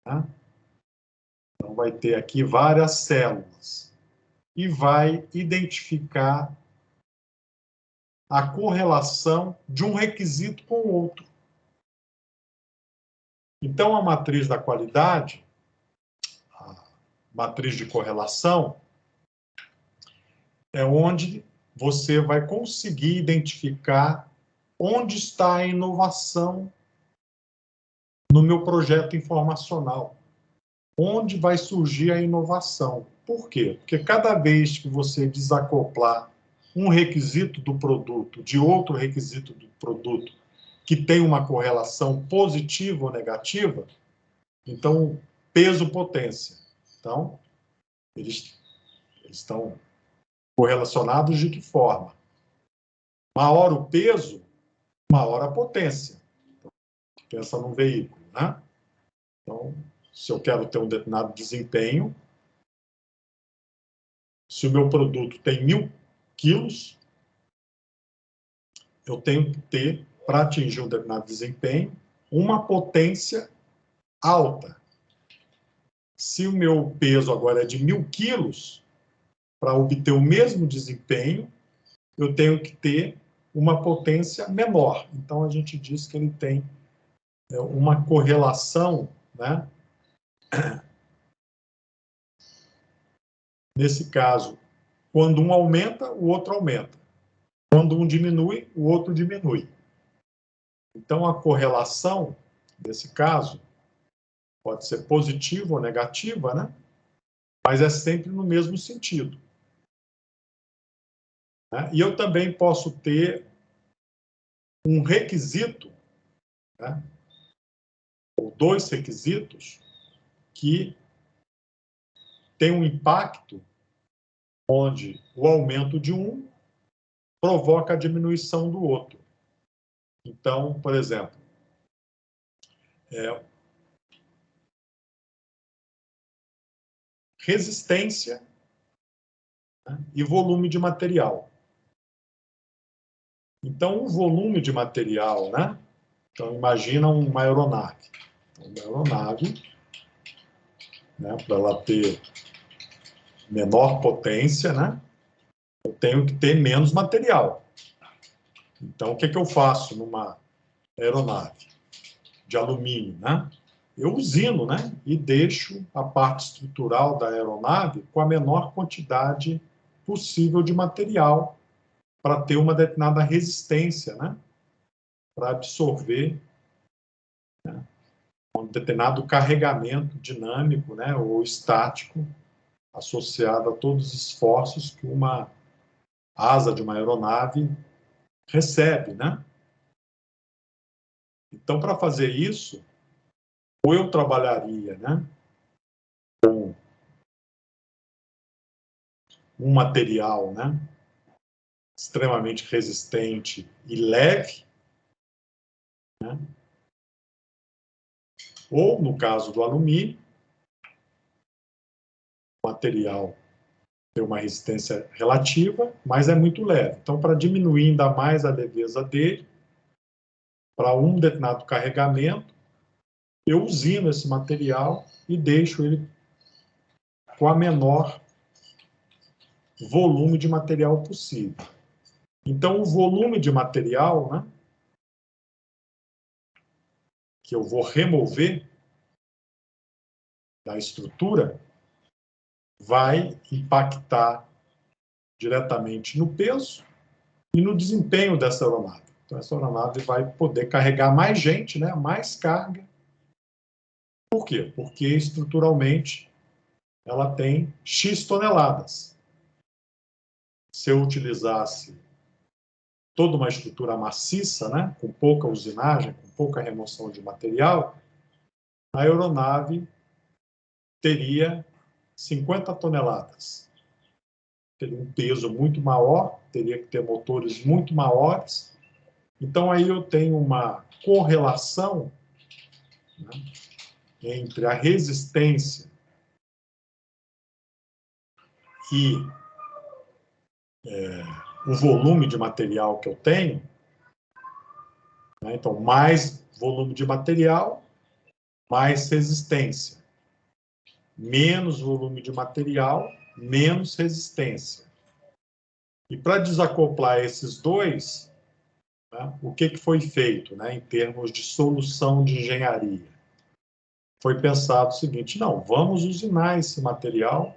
Né? Então, vai ter aqui várias células e vai identificar a correlação de um requisito com o outro. Então, a matriz da qualidade, a matriz de correlação, é onde você vai conseguir identificar onde está a inovação no meu projeto informacional. Onde vai surgir a inovação. Por quê? Porque cada vez que você desacoplar um requisito do produto de outro requisito do produto que tem uma correlação positiva ou negativa, então, peso-potência. Então, eles estão correlacionados de que forma? Maior o peso, maior a potência. Então, pensa num veículo, né? Então, se eu quero ter um determinado desempenho, se o meu produto tem 1.000 quilos, eu tenho que ter, para atingir um determinado desempenho, uma potência alta. Se o meu peso agora é de 1.000 quilos, para obter o mesmo desempenho, eu tenho que ter uma potência menor. Então, a gente diz que ele tem uma correlação, né? Nesse caso, quando um aumenta, o outro aumenta. Quando um diminui, o outro diminui. Então, a correlação, nesse caso, pode ser positiva ou negativa, né? Mas é sempre no mesmo sentido. Né? E eu também posso ter um requisito, né? Ou 2 requisitos, que tem um impacto onde o aumento de um provoca a diminuição do outro. Então, por exemplo, resistência, né, e volume de material. Então, o volume de material, né? Então, imagina uma aeronave. Uma aeronave, né, para ela ter menor potência, né? Eu tenho que ter menos material. Então, o que eu faço numa aeronave de alumínio, né? Eu usino, né? E deixo a parte estrutural da aeronave com a menor quantidade possível de material para ter uma determinada resistência, né? Para absorver, né, um determinado carregamento dinâmico, né? Ou estático associado a todos os esforços que uma asa de uma aeronave recebe, né? Então, para fazer isso, ou eu trabalharia, né, com um material, né, extremamente resistente e leve, né, ou, no caso do alumínio, o material tem uma resistência relativa, mas é muito leve. Então, para diminuir ainda mais a leveza dele, para um determinado carregamento, eu usino esse material e deixo ele com a menor volume de material possível. Então, o volume de material, né, que eu vou remover da estrutura vai impactar diretamente no peso e no desempenho dessa aeronave. Então, essa aeronave vai poder carregar mais gente, né, mais carga. Por quê? Porque estruturalmente ela tem X toneladas. Se eu utilizasse toda uma estrutura maciça, né, com pouca usinagem, com pouca remoção de material, a aeronave teria 50 toneladas. Teria um peso muito maior, teria que ter motores muito maiores. Então, aí eu tenho uma correlação, né, entre a resistência e o volume de material que eu tenho. Né? Então, mais volume de material, mais resistência. Menos volume de material, menos resistência. E para desacoplar esses dois, né, o que foi feito, né, em termos de solução de engenharia? Foi pensado o seguinte: não, vamos usinar esse material,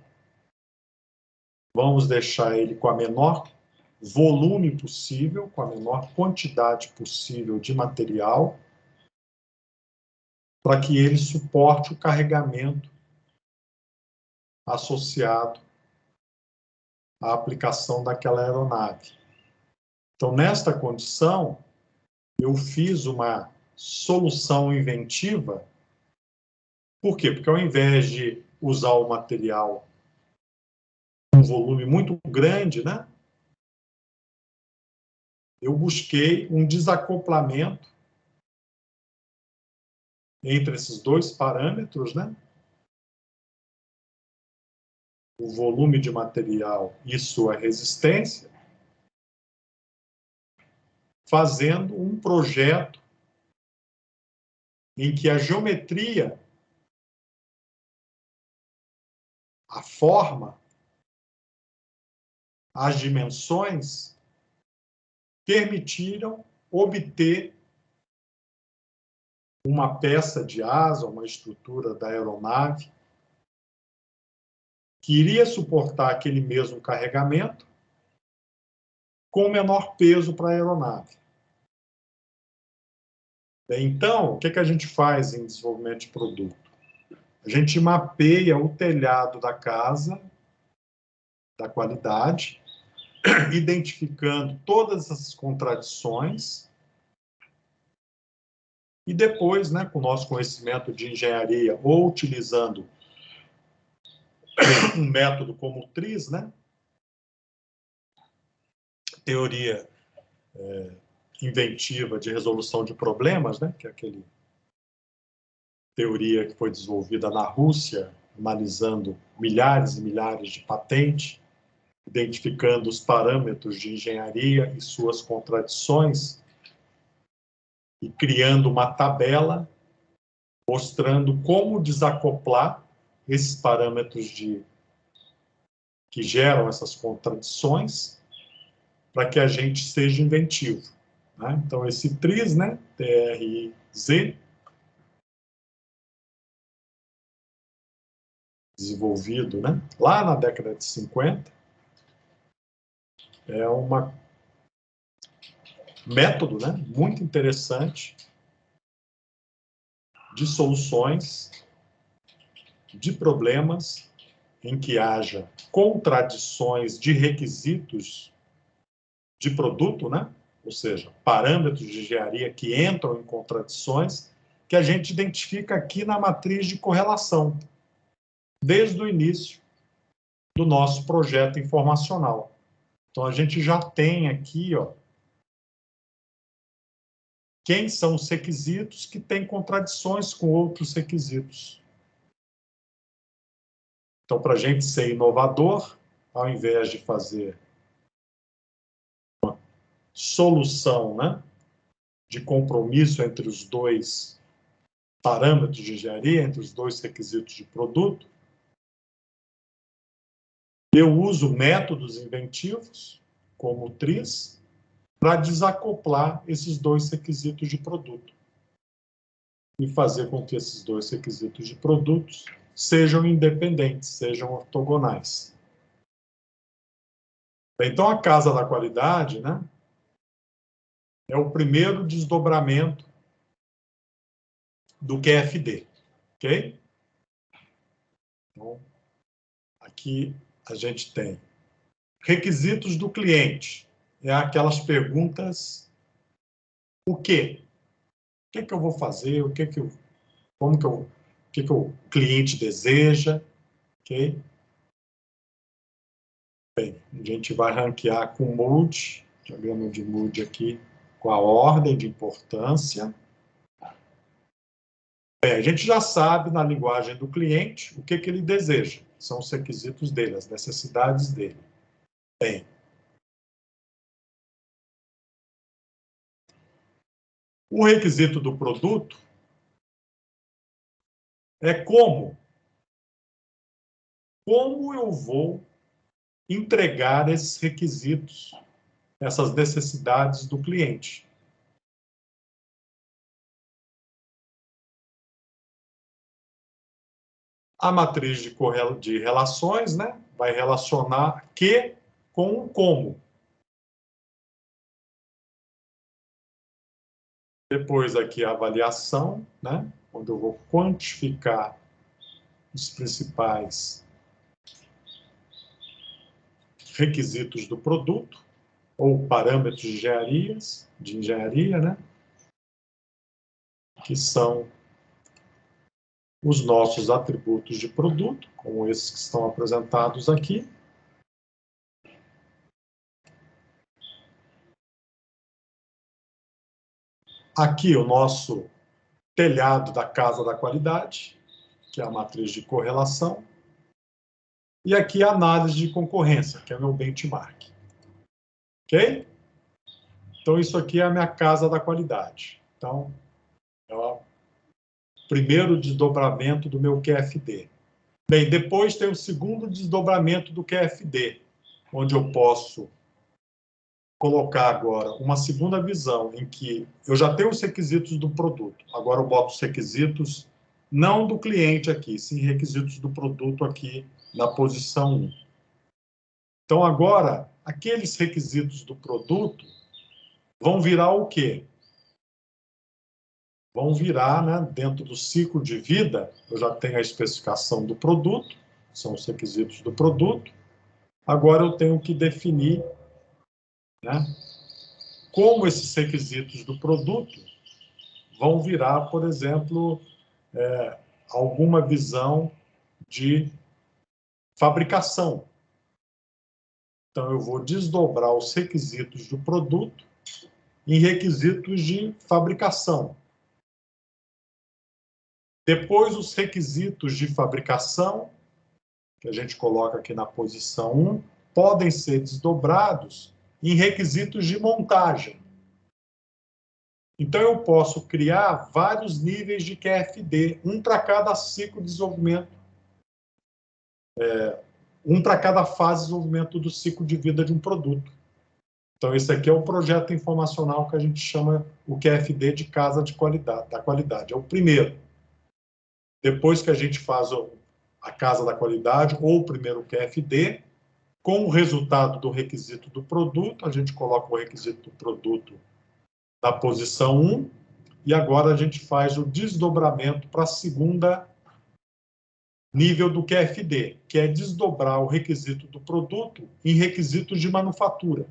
vamos deixar ele com a menor volume possível, com a menor quantidade possível de material, para que ele suporte o carregamento associado à aplicação daquela aeronave. Então, nesta condição, eu fiz uma solução inventiva. Por quê? Porque ao invés de usar o material com um volume muito grande, né, eu busquei um desacoplamento entre esses dois parâmetros, né, o volume de material e sua resistência, fazendo um projeto em que a geometria, a forma, as dimensões permitiram obter uma peça de asa, uma estrutura da aeronave que iria suportar aquele mesmo carregamento com menor peso para a aeronave. Então, o que a gente faz em desenvolvimento de produto? A gente mapeia o telhado da casa, da qualidade, identificando todas as contradições, e depois, né, com o nosso conhecimento de engenharia, ou utilizando um método como o TRIZ, né, teoria inventiva de resolução de problemas, né, que é aquele teoria que foi desenvolvida na Rússia, analisando milhares e milhares de patentes, identificando os parâmetros de engenharia e suas contradições, e criando uma tabela mostrando como desacoplar esses parâmetros que geram essas contradições para que a gente seja inventivo. Né? Então, esse TRIZ, né, TRZ, desenvolvido, né, lá na década de 50, é um método, né, muito interessante de soluções de problemas em que haja contradições de requisitos de produto, né, ou seja, parâmetros de engenharia que entram em contradições, que a gente identifica aqui na matriz de correlação, desde o início do nosso projeto informacional. Então, a gente já tem aqui, ó, quem são os requisitos que têm contradições com outros requisitos. Então, para a gente ser inovador, ao invés de fazer uma solução, né, de compromisso entre os dois parâmetros de engenharia, entre os dois requisitos de produto, eu uso métodos inventivos, como o TRIZ, para desacoplar esses dois requisitos de produto e fazer com que esses dois requisitos de produtos sejam independentes, sejam ortogonais. Então, a casa da qualidade, né, é o primeiro desdobramento do QFD, ok? Então, aqui a gente tem requisitos do cliente. É aquelas perguntas: o quê? O que que eu vou fazer? O que que eu, como que eu, o que que o cliente deseja? Ok? Bem, a gente vai ranquear com Mood, diagrama de Mood aqui, com a ordem de importância. Bem, a gente já sabe, na linguagem do cliente, o que que ele deseja. São os requisitos dele, as necessidades dele. Bem, o requisito do produto é como eu vou entregar esses requisitos, essas necessidades do cliente. A matriz de relações, né, vai relacionar que com o como. Depois aqui a avaliação, né, onde eu vou quantificar os principais requisitos do produto, ou parâmetros de engenharia, né, que são os nossos atributos de produto, como esses que estão apresentados aqui. Aqui o nosso telhado da casa da qualidade, que é a matriz de correlação. E aqui a análise de concorrência, que é o meu benchmark. Ok? Então, isso aqui é a minha casa da qualidade. Então, é o primeiro desdobramento do meu QFD. Bem, depois tem o segundo desdobramento do QFD, onde eu posso colocar agora uma segunda visão, em que eu já tenho os requisitos do produto. Agora eu boto os requisitos, não do cliente aqui, sim requisitos do produto aqui na posição 1. Então, agora, aqueles requisitos do produto vão virar o quê? Vão virar, né, dentro do ciclo de vida, eu já tenho a especificação do produto, são os requisitos do produto. Agora eu tenho que definir, né, como esses requisitos do produto vão virar, por exemplo, alguma visão de fabricação. Então, eu vou desdobrar os requisitos do produto em requisitos de fabricação. Depois, os requisitos de fabricação, que a gente coloca aqui na posição 1, podem ser desdobrados em requisitos de montagem. Então, eu posso criar vários níveis de QFD, um para cada ciclo de desenvolvimento, um para cada fase de desenvolvimento do ciclo de vida de um produto. Então, esse aqui é o projeto informacional que a gente chama o QFD de casa de qualidade, da qualidade. É o primeiro. Depois que a gente faz a casa da qualidade, ou o primeiro QFD, com o resultado do requisito do produto, a gente coloca o requisito do produto na posição 1, e agora a gente faz o desdobramento para a segunda nível do QFD, que é desdobrar o requisito do produto em requisitos de manufatura.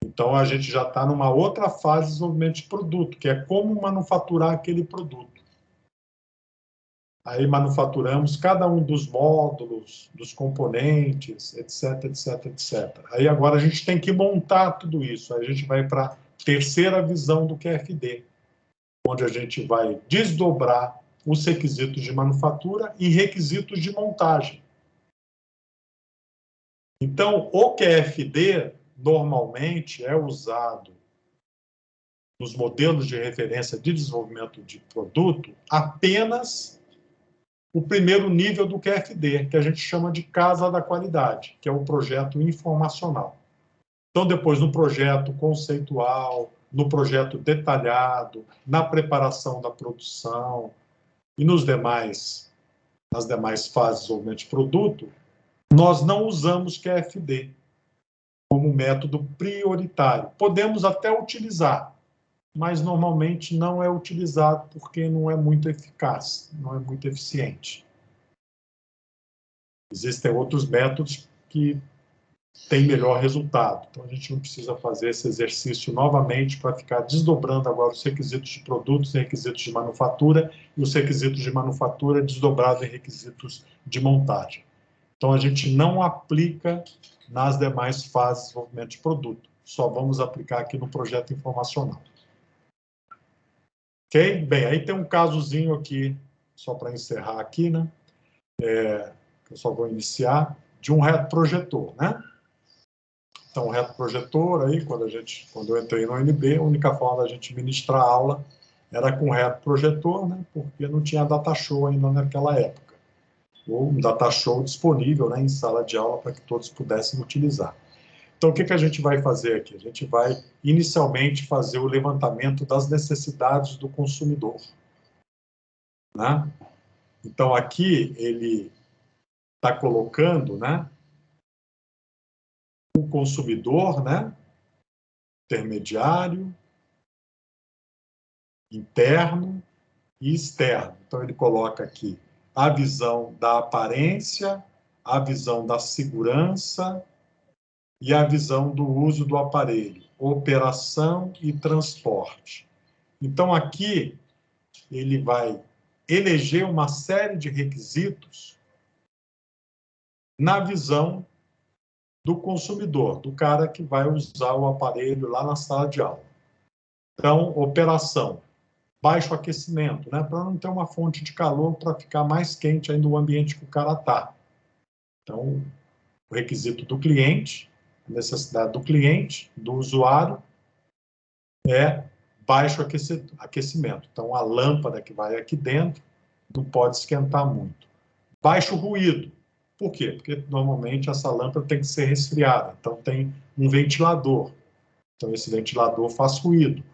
Então, a gente já está numa outra fase de desenvolvimento de produto, que é como manufaturar aquele produto. Aí manufaturamos cada um dos módulos, dos componentes, etc, etc, etc. Aí agora a gente tem que montar tudo isso. Aí a gente vai para a terceira visão do QFD, onde a gente vai desdobrar os requisitos de manufatura em requisitos de montagem. Então, o QFD normalmente é usado nos modelos de referência de desenvolvimento de produto apenas o primeiro nível do QFD, que a gente chama de Casa da Qualidade, que é o projeto informacional. Então, depois, no projeto conceitual, no projeto detalhado, na preparação da produção e nas demais fases de desenvolvimento de produto, nós não usamos QFD como método prioritário. Podemos até utilizar, mas normalmente não é utilizado porque não é muito eficaz, não é muito eficiente. Existem outros métodos que têm melhor resultado. Então, a gente não precisa fazer esse exercício novamente para ficar desdobrando agora os requisitos de produtos, requisitos de manufatura, e os requisitos de manufatura desdobrados em requisitos de montagem. Então, a gente não aplica nas demais fases de desenvolvimento de produto. Só vamos aplicar aqui no projeto informacional. Ok? Bem, aí tem um casozinho aqui, só para encerrar aqui, né? Eu só vou iniciar, de um retroprojetor, né? Então, o retroprojetor, aí, quando eu entrei no UNB, a única forma da gente ministrar a aula era com retroprojetor, né? Porque não tinha data show ainda naquela época. Ou um data show disponível, né, em sala de aula para que todos pudessem utilizar. Então, o que a gente vai fazer aqui? A gente vai, inicialmente, fazer o levantamento das necessidades do consumidor, né? Então, aqui, ele está colocando, né, o consumidor, né, intermediário, interno e externo. Então, ele coloca aqui a visão da aparência, a visão da segurança e a visão do uso do aparelho, operação e transporte. Então, aqui, ele vai eleger uma série de requisitos na visão do consumidor, do cara que vai usar o aparelho lá na sala de aula. Então, operação, baixo aquecimento, né, para não ter uma fonte de calor para ficar mais quente ainda o ambiente que o cara está. Então, o requisito do cliente, a necessidade do cliente, do usuário, é baixo aquecimento. Então, a lâmpada que vai aqui dentro não pode esquentar muito. Baixo ruído. Por quê? Porque, normalmente, essa lâmpada tem que ser resfriada. Então, tem um ventilador. Então, esse ventilador faz ruído.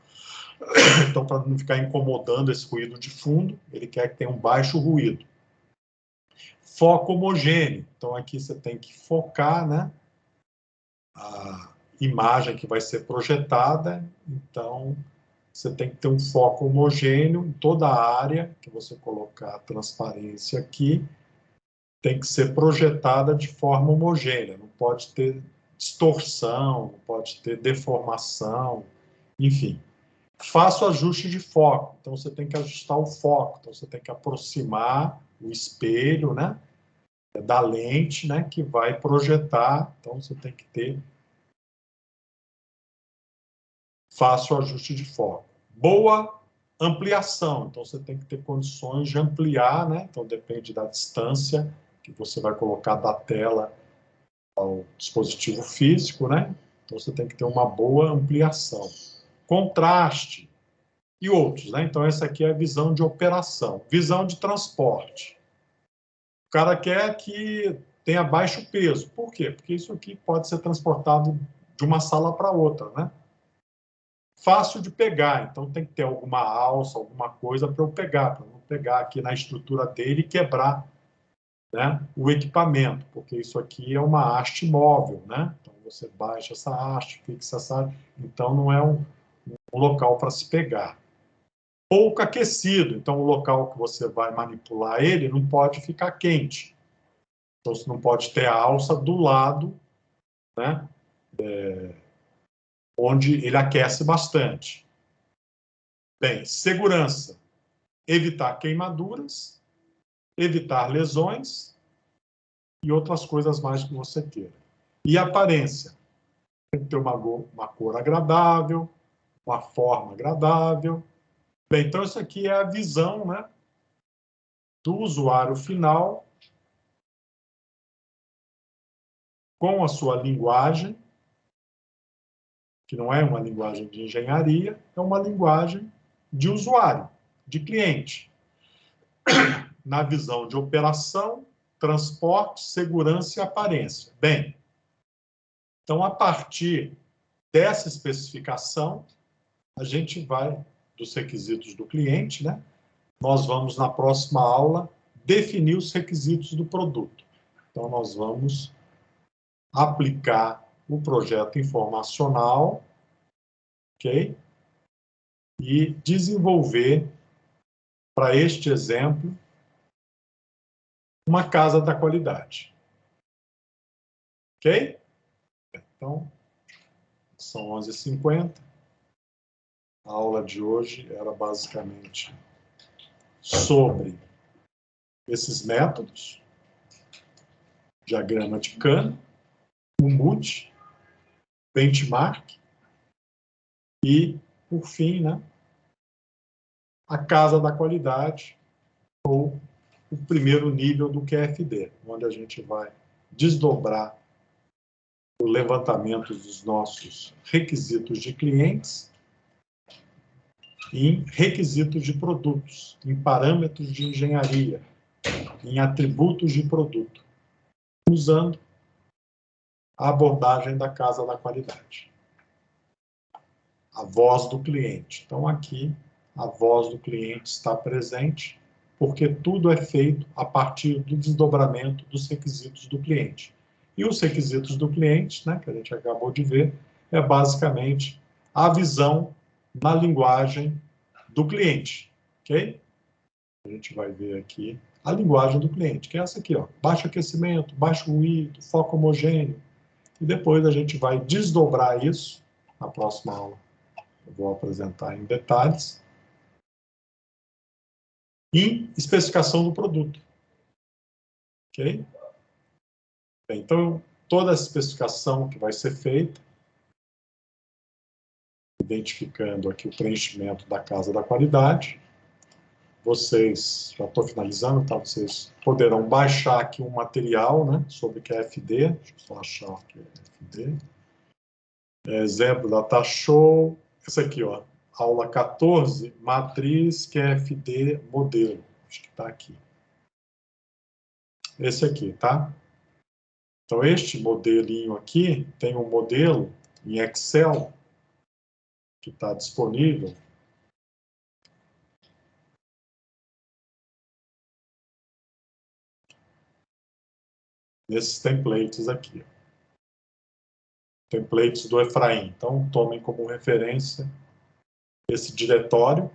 Então, para não ficar incomodando esse ruído de fundo, ele quer que tenha um baixo ruído. Foco homogêneo. Então, aqui você tem que focar, né, a imagem que vai ser projetada. Então, você tem que ter um foco homogêneo em toda a área que você colocar a transparência aqui. Tem que ser projetada de forma homogênea. Não pode ter distorção, não pode ter deformação, enfim. Faça o ajuste de foco. Então, você tem que ajustar o foco. Então, você tem que aproximar o espelho, né, da lente, né, que vai projetar. Então, você tem que ter... Faça o ajuste de foco. Boa ampliação. Então, você tem que ter condições de ampliar, né? Então, depende da distância que você vai colocar da tela ao dispositivo físico, né? Então você tem que ter uma boa ampliação. Contraste e outros, né? Então essa aqui é a visão de operação. Visão de transporte. O cara quer que tenha baixo peso. Por quê? Porque isso aqui pode ser transportado de uma sala para outra, né? Fácil de pegar, então tem que ter alguma alça, alguma coisa para eu pegar, para não pegar aqui na estrutura dele e quebrar, né, o equipamento, porque isso aqui é uma haste móvel, né? Então você baixa essa haste, fixa essa haste, então não é um local para se pegar. Pouco aquecido, então o local que você vai manipular ele não pode ficar quente. Então você não pode ter a alça do lado, né, onde ele aquece bastante. Bem, segurança. Evitar queimaduras, evitar lesões e outras coisas mais que você queira. E aparência. Tem que ter uma cor agradável, uma forma agradável. Bem, então isso aqui é a visão, né, do usuário final com a sua linguagem, que não é uma linguagem de engenharia, é uma linguagem de usuário, de cliente. Na visão de operação, transporte, segurança e aparência. Bem, então, a partir dessa especificação, a gente vai, dos requisitos do cliente, né? Nós vamos, na próxima aula, definir os requisitos do produto. Então, nós vamos aplicar o projeto informacional, ok? E desenvolver, para este exemplo, uma casa da qualidade. Ok? Então, são 11h50. A aula de hoje era basicamente sobre esses métodos, diagrama de Kahn, o MUT, benchmark e, por fim, né, a casa da qualidade, ou o primeiro nível do QFD, onde a gente vai desdobrar o levantamento dos nossos requisitos de clientes em requisitos de produtos, em parâmetros de engenharia, em atributos de produto, usando a abordagem da casa da qualidade. A voz do cliente. Então, aqui, a voz do cliente está presente, porque tudo é feito a partir do desdobramento dos requisitos do cliente. E os requisitos do cliente, né, que a gente acabou de ver, é basicamente a visão na linguagem do cliente, ok? A gente vai ver aqui a linguagem do cliente, que é essa aqui, ó, baixo aquecimento, baixo ruído, foco homogêneo, e depois a gente vai desdobrar isso na próxima aula. Eu vou apresentar em detalhes. E especificação do produto. Ok? Bem, então, toda a especificação que vai ser feita, identificando aqui o preenchimento da casa da qualidade, vocês, já estou finalizando, tá? Vocês poderão baixar aqui um material, né, sobre QFD. Deixa eu só achar o QFD. Exemplo da Show. Esse aqui, ó. Aula 14, matriz QFD modelo. Acho que está aqui. Esse aqui, tá? Então, este modelinho aqui tem um modelo em Excel que está disponível. Nesses templates aqui. Templates do Efraim. Então, tomem como referência esse diretório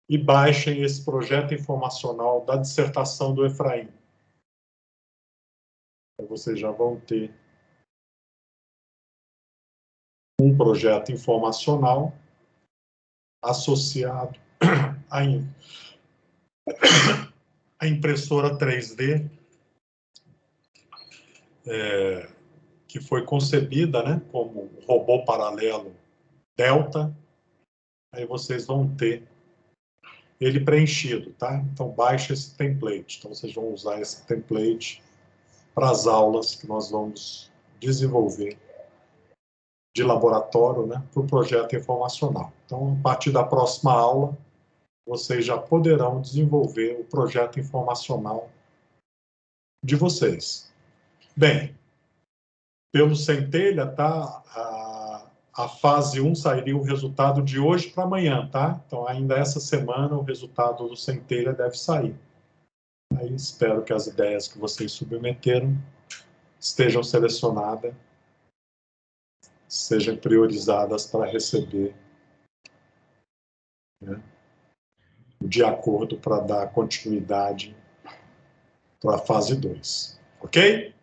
e baixem esse projeto informacional da dissertação do Efraim. Então, vocês já vão ter um projeto informacional associado à impressora 3D, que foi concebida, né, como robô paralelo Delta. Aí vocês vão ter ele preenchido, tá? Então, baixa esse template. Então, vocês vão usar esse template para as aulas que nós vamos desenvolver de laboratório, né, para o projeto informacional. Então, a partir da próxima aula, vocês já poderão desenvolver o projeto informacional de vocês. Bem, pelo Centelha, tá? A fase 1 sairia o resultado de hoje para amanhã, tá? Então, ainda essa semana, o resultado do Centelha deve sair. Aí, espero que as ideias que vocês submeteram estejam selecionadas, sejam priorizadas para receber, né, de acordo para dar continuidade para a fase 2. Ok?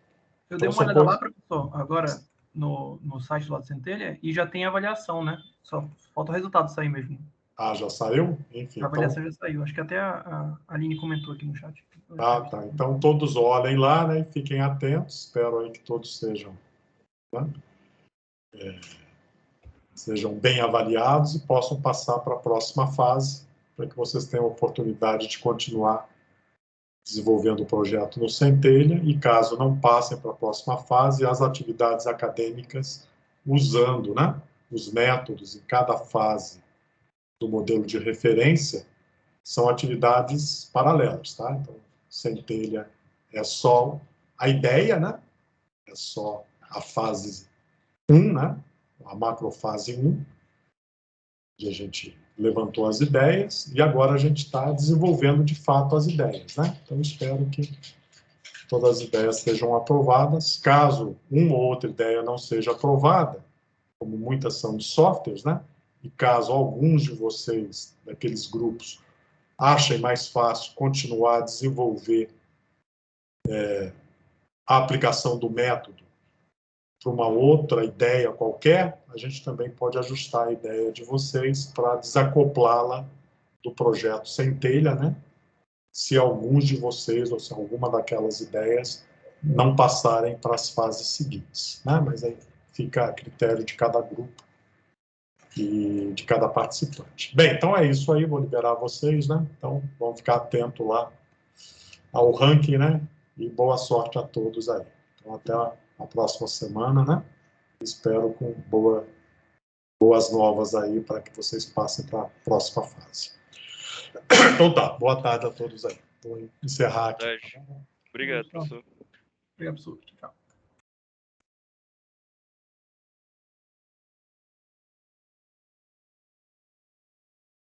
Eu dei uma olhada lá, professor, agora no site lá do Centelha, e já tem avaliação, né? Só falta o resultado sair mesmo. Ah, já saiu? Enfim. A avaliação já saiu. Acho que até a Aline comentou aqui no chat. Ah, tá. Então, todos olhem lá, né, e fiquem atentos. Espero aí que todos sejam, né, sejam bem avaliados e possam passar para a próxima fase, para que vocês tenham a oportunidade de continuar desenvolvendo o projeto no Centelha, e caso não passem para a próxima fase, as atividades acadêmicas, usando, né, os métodos em cada fase do modelo de referência, são atividades paralelas, tá? Então, Centelha é só a ideia, né? É só a fase 1, né? A macrofase 1, onde a gente levantou as ideias, e agora a gente está desenvolvendo de fato as ideias, né? Então, espero que todas as ideias sejam aprovadas. Caso uma ou outra ideia não seja aprovada, como muitas são de softwares, né? E caso alguns de vocês, daqueles grupos, achem mais fácil continuar a desenvolver a aplicação do método para uma outra ideia qualquer, a gente também pode ajustar a ideia de vocês para desacoplá-la do projeto Centelha, né? Se alguns de vocês, ou se alguma daquelas ideias, não passarem para as fases seguintes, né? Mas aí fica a critério de cada grupo e de cada participante. Bem, então é isso aí, vou liberar vocês, né? Então, vamos ficar atento lá ao ranking, né? E boa sorte a todos aí. Então, até a próxima semana, né? Espero com boas novas aí para que vocês passem para a próxima fase. Então tá, boa tarde a todos aí. Vou encerrar aqui. Obrigado, professor. Obrigado, professor. Tchau.